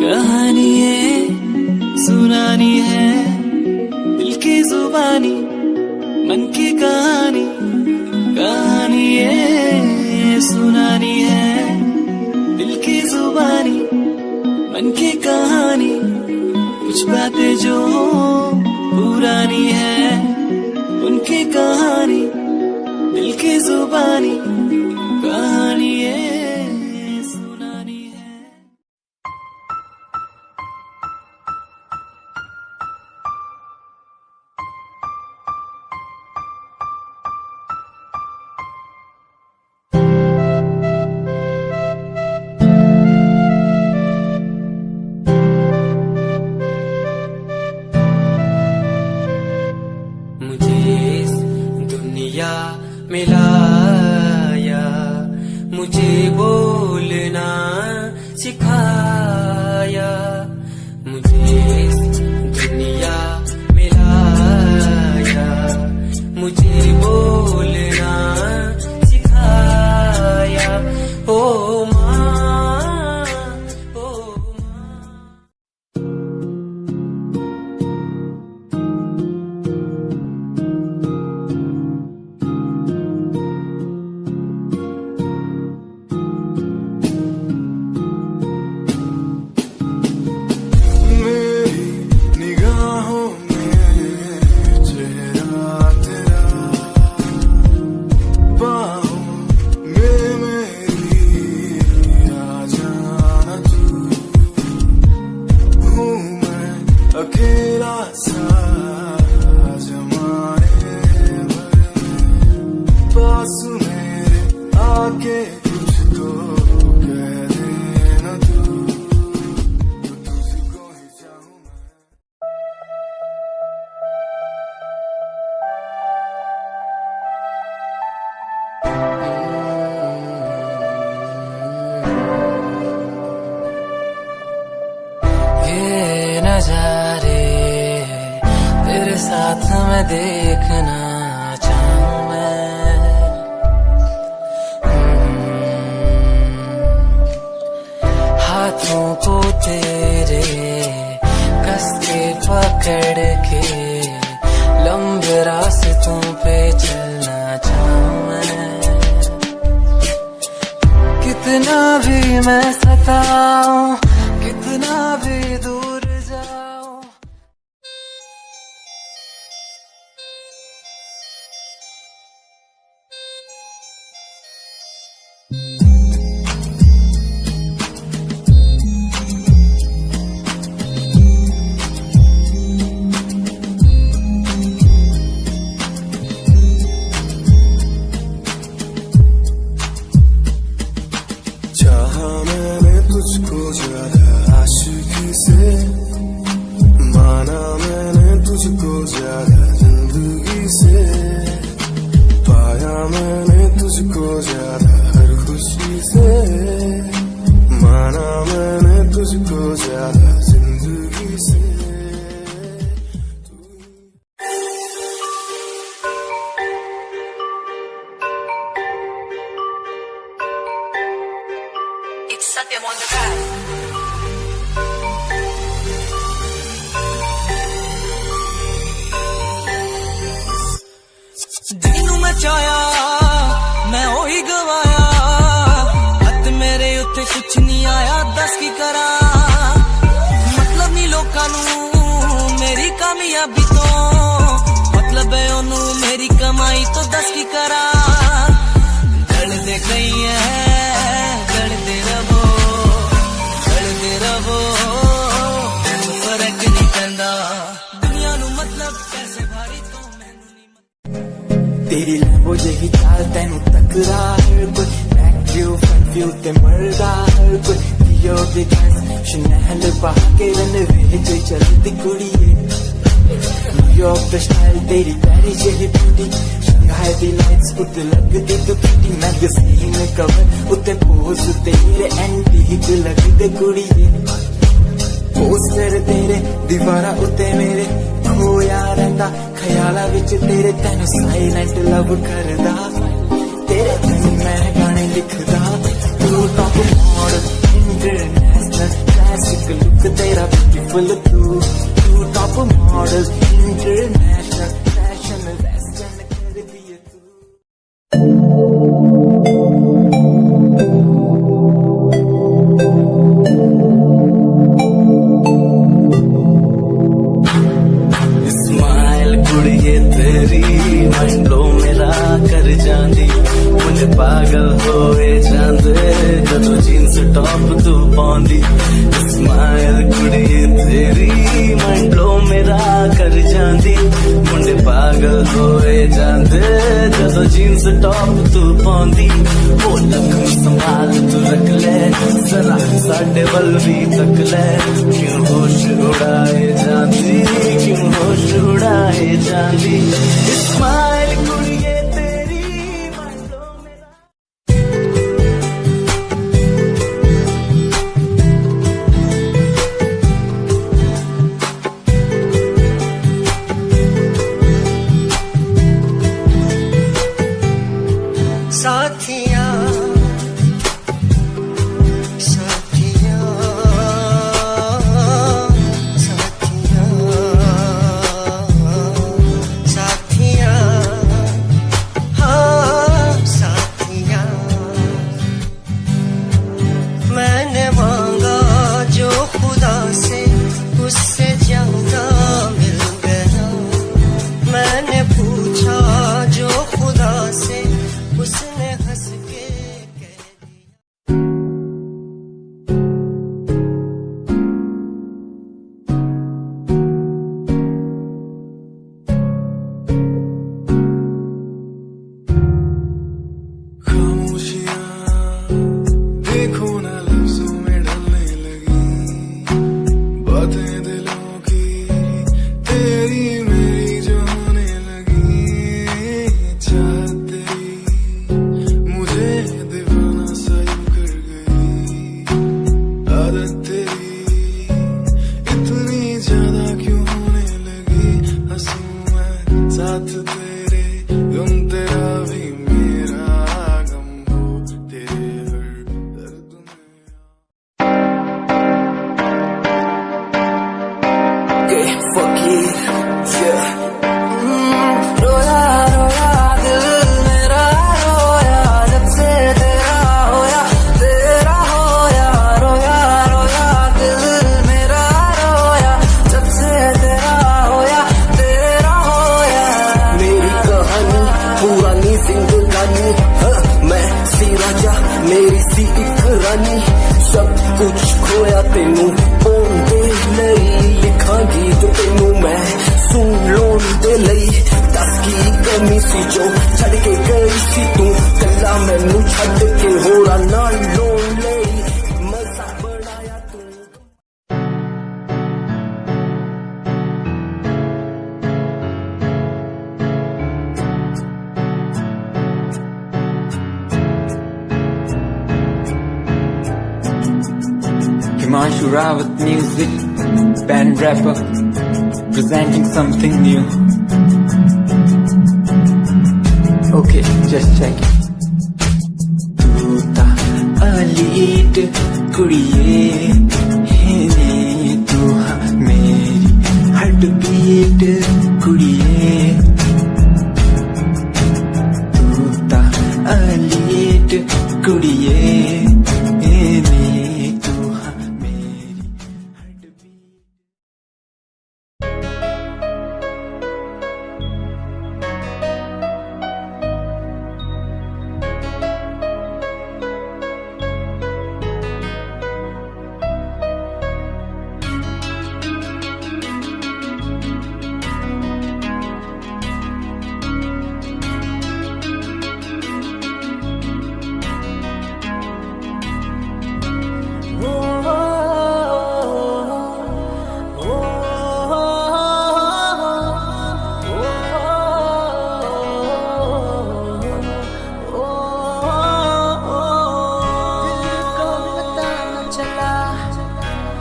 कहानी है सुनानी है दिल की जुबानी मन की कहानी। कहानी है सुनानी है दिल की जुबानी मन की कहानी। कुछ बातें जो पुरानी है उनकी कहानी दिल की जुबानी। कहानी है सुनानी है। मिलाया मुझे बोलना सिखाया। मुझे दुनिया मिलाया मुझे बोलना सिखाया। ओ माँ ओ माँ। अकेला सा जमाने भर पास मेरे आके कुछ तो कह देना तू तुझको ही चाहूं मैं। ये नजारे तेरे साथ में देखना चाहूं मैं। हाथों को तेरे कस के पकड़ के लंबे रास्तों पे चलना चाहूं मैं। कितना भी मैं सताऊं कितना भी दूर जाऊं। चाहा मैंने तुझको ज्यादा आशिकी से तुझको ज्यादा जिंदगी से, पाया मैंने तुझको ज्यादा हर खुशी से, माना मैंने तुझको ज्यादा जिंदगी से। ਜਿਹਨੂੰ ਮੈਂ ਚਾਹਿਆ ਮੈਂ ਉਹੀ ਗਵਾਇਆ, ਹੱਥ ਮੇਰੇ ਉੱਤੇ ਕੁਛ ਨਹੀਂ ਆਇਆ, ਦੱਸ ਕੀ ਕਰਾਂ। ਮਤਲਬ ਨਹੀਂ ਲੋਕਾਂ ਨੂੰ ਮੇਰੀ ਕਾਮਯਾਬੀ ਤੋਂ, ਮਤਲਬ ਹੈ ਉਹਨੂੰ ਮੇਰੀ ਕਮਾਈ ਤੋਂ, ਦੱਸ ਕੀ ਕਰਾਂ। ਜਲਦੇ ਗਈ ਹੈ ਜਲਦੇ ਰਵੋ, ਜਲਦੇ ਰਵੋ, ਫਰਕ ਨਹੀਂ ਪੈਂਦਾ ਦੁਨੀਆ ਨੂੰ, ਮਤਲਬ ਪੈਸੇ ਭਾਰੀ ਤੋਂ तेरी लंबो जही चाल तेनू तकरा, हर कोई बैक व्यू फ्रंट व्यू ते मरदा, हर कोई दियो दे गैस शनैल बहा के रन वे जो चलदी कुड़िए। न्यूयॉर्क दा स्टाइल तेरी प्यारी जही ब्यूटी, शंघाई दी लाइट्स उत्ते लगदी तो प्रीटी, मैगज़ीन कवर उत्ते पोज तेरे एंटीक लगदे कुड़िए। पोस्टर तेरे दीवारा उत्ते मेरे खोया रहिंदा, ख्याला विच तेरे तैनू साइलेंट लव करदा, तेरे तैनू मैं गाने लिखदा। तू top model international classic look तेरा ब्यूटीफुल, तू top model international fashion western कर दिए तू। पागल होए जांदे जदों जीन्स टॉप तू पाउंदी, स्माइल कुड़िए तेरी मंडलो मेरा कर जांदी। मुंडे पागल होए जांदे जदों जीन्स टॉप तू पाउंदी, ओ लखन संभाल तू रख ले जरा साडे वल भी तक ले। क्यों होश उड़ाए जांदी, क्यों होश उड़ाए जांदी, smile कुड़िए Himanshu Rawat music, band rapper, presenting something new. Okay, just check it. Tu ta alit kudiye, hene tu ha meri heartbeat kudiye. Tu ta alit kudiye, hene tu ha meri heartbeat.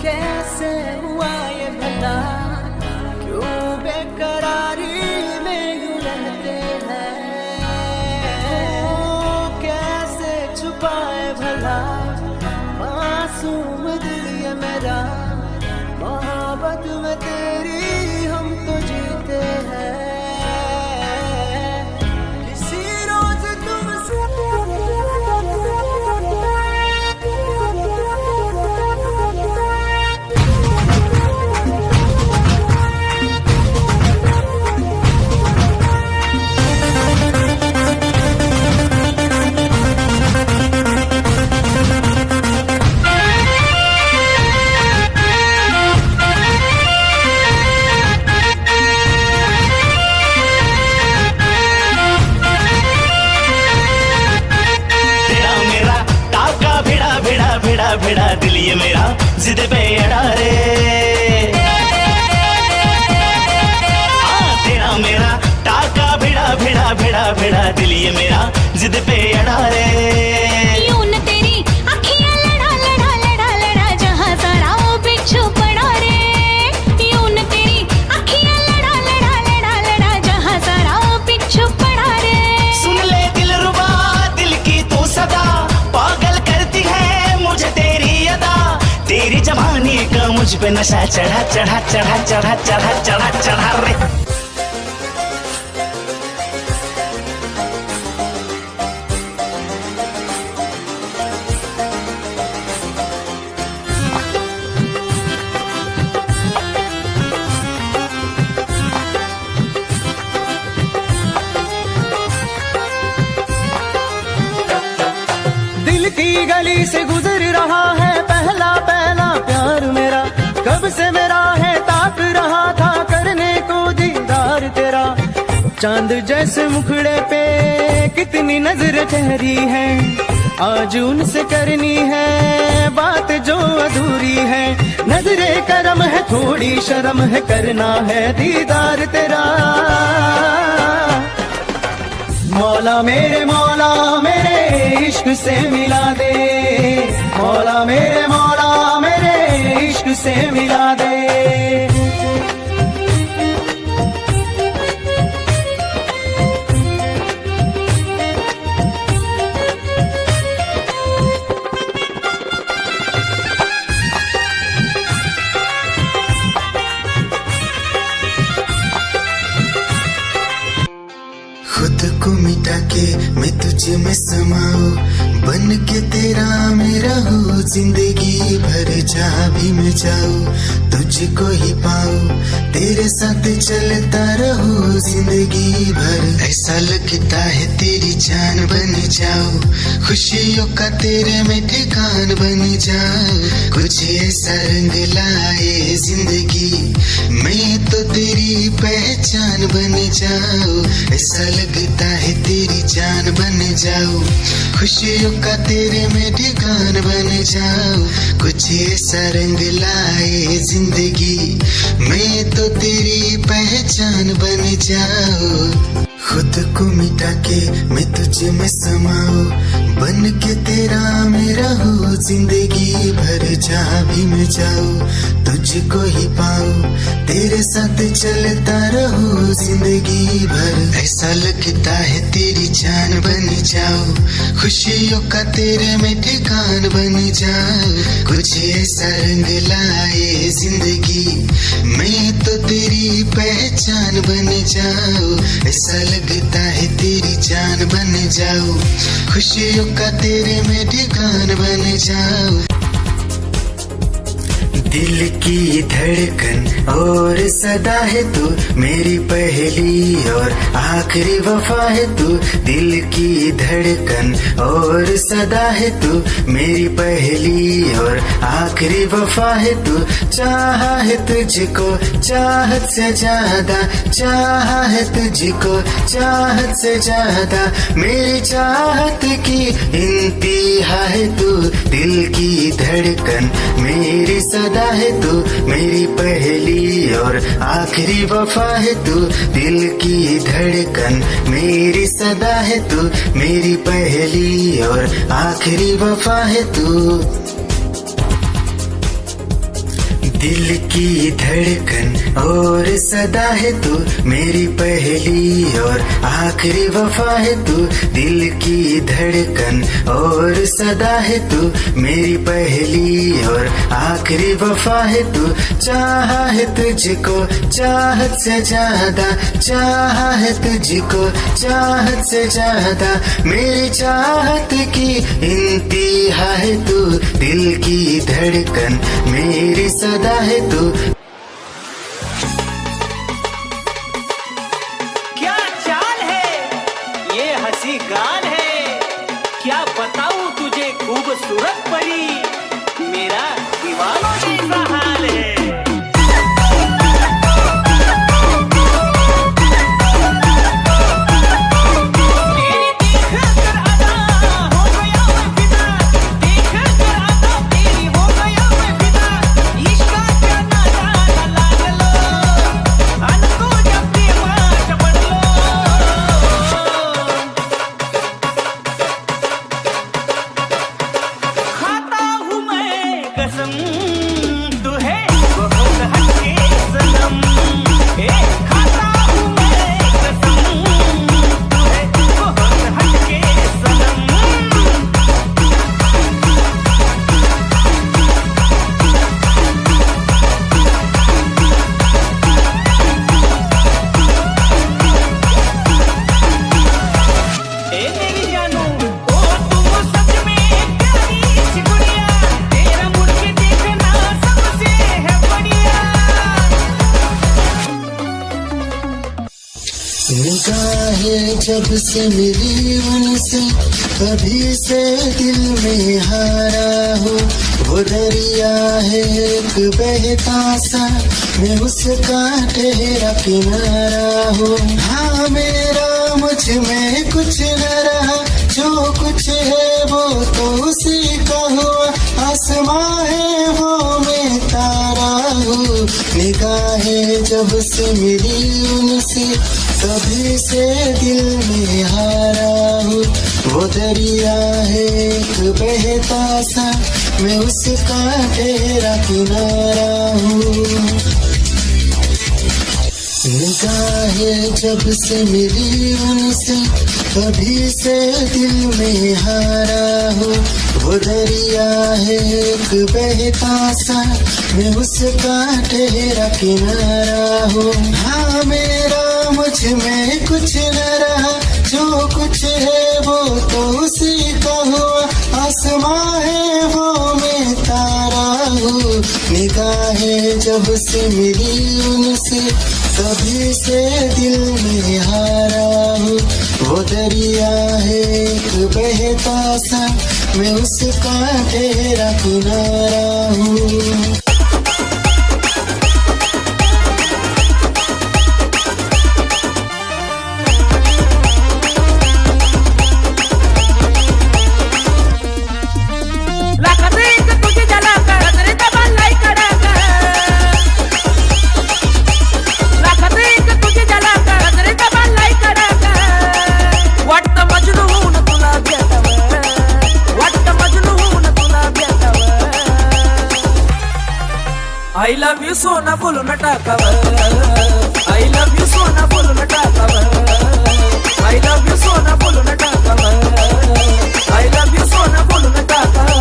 कैसे हुआ ये भला, क्यों बेकरारी में यूं रहते हैं, कैसे छुपाए भला मासूम दिल ये मेरा, मोहब्बत में तेरी हम तो जीते हैं, किसी रोज तुमसे भिड़ा दिल ये मेरा जिद पे अड़ा रे, तेरा मेरा टाका भिड़ा भिड़ा भिड़ा भिड़ा दिल ये मेरा जिद पे अड़ा रे। यूं न तेरी अखियां लड़ा लड़ा लड़ा लड़ा जहां सारा वो बिच्छू पड़ा रे, यूं न तेरी अखियां लड़ा लड़ा लड़ा लड़ा जहां सारा वो बिच्छू पड़ा रे। सुन ले दिल रुबा दिल की तू सदा, पागल करती है मुझे तेरी अदा, तेरी जवानी का मुझ पे नशा चढ़ा चढ़ा चढ़ा चढ़ा चढ़ा चढ़ा चढ़ा रे। दिल की गली से गुजर रहा है पहला पहला प्यार मेरा, कब से मेरा है ताक रहा था करने को दीदार तेरा, चांद जैसे मुखड़े पे कितनी नजर ठहरी है, आज उनसे करनी है बात जो अधूरी है, नजरे करम है थोड़ी शर्म है करना है दीदार तेरा, मौला मेरे इश्क से मिला दे, मौला मेरे इश्क से मिला दे। खुद को मिटा के मैं तुझे में समाऊं, बन के तेरा मैं रहूं, जिंदगी भर जहाँ भी मैं जाऊं तुझको ही पाऊं, तेरे साथ चलता रहूं जिंदगी भर, ऐसा लगता है तेरी जान बन जाऊं, खुशियों का तेरे में ठिकान बन जाऊं, कुछ ऐसा रंग लाए जिंदगी मैं तो तेरी पहचान बन जाऊं, ऐसा लगता है तेरी जान बन जाऊं, खुशियों का तेरे में ठिकान बन जाऊं, कुछ ऐसा रंग लाए जिंदगी मैं तो तेरी पहचान बन जाऊं, खुद को मिटा के मैं तुझ में समाऊं, बन के तेरा मैं रहूं, जिंदगी भर जहाँ भी मैं जाऊं तुझको ही पाऊं, तेरे साथ चलता रहूं जिंदगी भर। ऐसा लगता है तेरी जान बन जाऊं, खुशियों का तेरे में ठिकान बन जाऊं, कुछ ऐसा रंग लाए जिंदगी मैं तो तेरी पहचान बन जाऊं। ऐसा लगता है तेरी जान बन जाऊं, खुशियों का तेरे में ठिकान बन जाऊं। दिल की धड़कन और सदा है तू, मेरी पहली और आखिरी वफा है तू। दिल की धड़कन और सदा है तू, मेरी पहली और आखिरी वफा है तू। चाहा है तुझको चाहत से ज्यादा, चाहा है तुझको चाहत से ज्यादा, मेरी चाहत की इंतहा है तू। दिल की धड़कन मेरी सदा है तू, मेरी पहली और आखिरी वफा है तू। दिल की धड़कन मेरी सदा है तू, मेरी पहली और आखिरी वफा है तू। दिल की धड़कन और सदा है तू, मेरी पहली और आखिरी वफा है तू। दिल की धड़कन और सदा है तू, मेरी पहली और आखिरी वफा है तू। चाहा है तुझको चाहत से ज्यादा, चाहा है तुझको चाहत से ज्यादा, मेरी चाहत की इंतहा है तू। दिल की धड़कन मेरी सदा है तू। क्या चाल है ये हंसी गाल है, क्या बताऊं तुझे खूबसूरत परी, मेरा दीवानों जैसा हाल है। निगाहें जब से मिली उनसे, कभी से दिल में हारा हो। वो दरिया है एक बहता सा, मैं उसका ठहरा किनारा हो। हाँ मेरा मुझ में कुछ न रहा, जो कुछ है वो तो उसी का हुआ। आसमां है वो मैं तारा हूँ। निगाहें जब से मिली उनसे, कभी से दिल में हारा हूँ। वो दरिया है एक बहता सा, मैं उसका ठहरा किनारा हूँ। निगाहें जब से मिली उनसे, कभी से दिल में हारा हूँ। वो दरिया है एक बहता सा, मैं उसका ठहरा किनारा हूँ। हाँ मेरा मुझ में कुछ न रहा, जो कुछ है वो तो उसी का हुआ। आसमां है वो मैं तारा हूँ। निगाहें जब से मिली उनसे, कभी से दिल में हारा हूँ। वो दरिया है एक बहता सा, मैं उसका ठहरा किनारा हूँ। तुझे जला कर ना टाकावर आई लव यू सोना बोलो ना टाकावर आई लव यू सोना बोलो ना टाकावर आई लव यू सोना बोलो ना टाकावर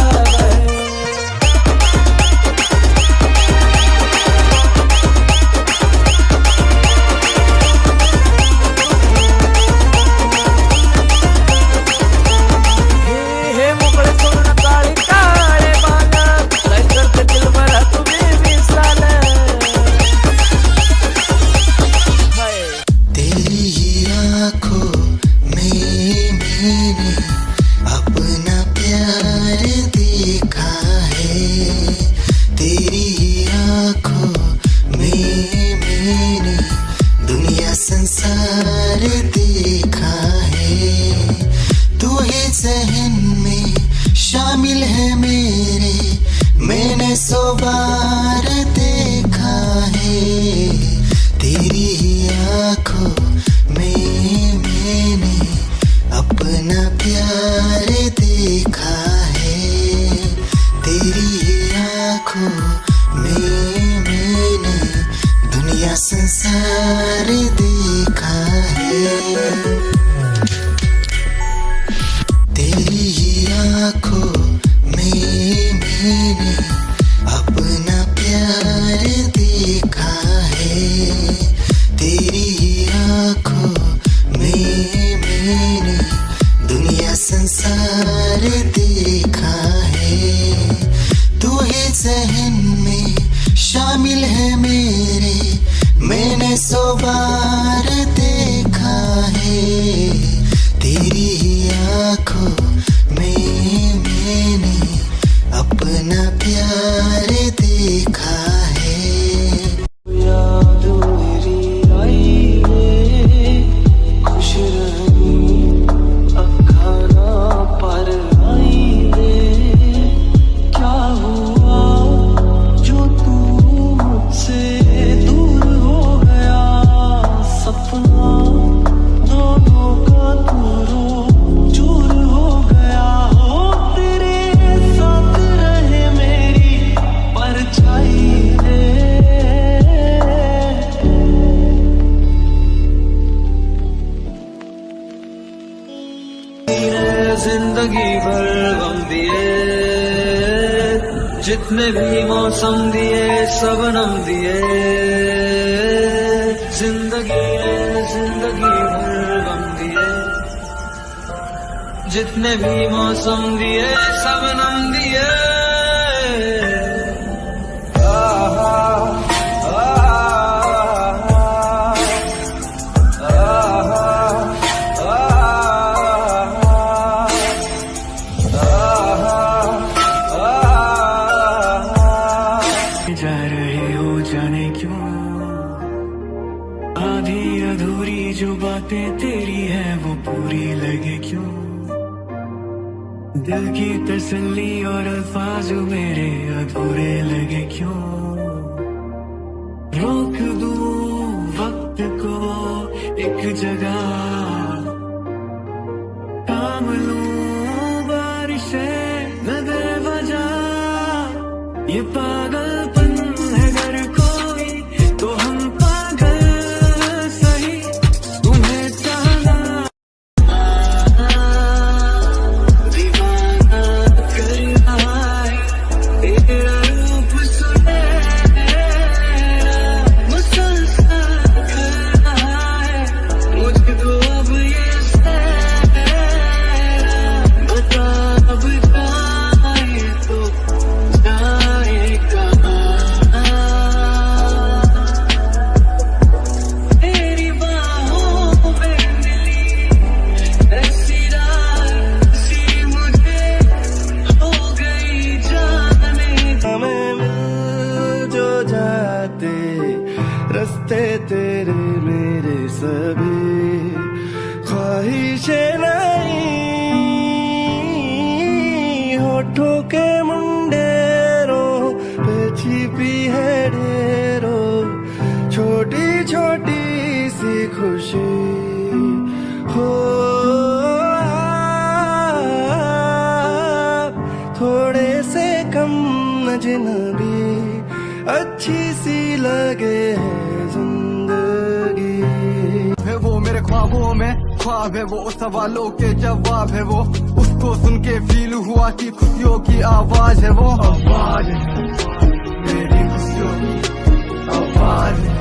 संसार देखा है तू ही जहन में शामिल है मेरे मैंने 100 बार देखा है तेरी आंखों में मैंने अपना प्यार देखा है तेरी आंखों में मैंने दुनिया संसार देखा है तेरी ही आंखों में मैंने अपना प्यार देखा है तेरी ही आंखों में मैंने दुनिया संसार देखा है तू ही जहन में शामिल है मेरे मैंने 100 बार देखा है तेरी ही आंखों में मैंने अपना प्यार देखा है याद मेरी आई है खुश रही अब खाना पर आई है क्या हुआ जो तू मुझसे दूर हो गया सपना दोनों का दूरों चूर हो गया हो तेरे साथ रहे मेरी परछाई जिंदगी भर गम दिए जितने भी मौसम दिए सब नम दिए जिंदगी भर गम दिए जितने भी मौसम दिए सब नम दिए जा रहे हो जाने क्यों आधी अधूरी जो बातें तेरी है वो पूरी लगे क्यों दिल की तसल्ली और अल्फाज मेरे अधूरे लगे क्यों रोक दूं वक्त को एक जगह थाम लूं बारिशें न दे वजह ये पागलपन है अगर कोई तो हम पागल सही तुम्हें चाहना दीवाना करना है तेरा रूप सुनहरा मुसलसल करना है मुझको अब ये सहरा बता अब जाए तो जाए कहाँ तेरी बाहों में मिली ऐसी रात सी मुझे हो गई जाने हमें मिल जो जाते रास्ते तेरे मेरे सभी ख्वाहिशें नहीं होठों के मुंडेरों पे छिपी है ढेरों छोटी छोटी सी खुशी हो थोड़े से कम अजनबी अच्छी सी लगे जिंदगी है वो मेरे ख्वाबों में ख्वाब है वो, सवालों के जवाब है वो, उसको सुन के फील हुआ कि खुशियों की आवाज है वो, आवाज है मेरी खुशियों की आवाज है।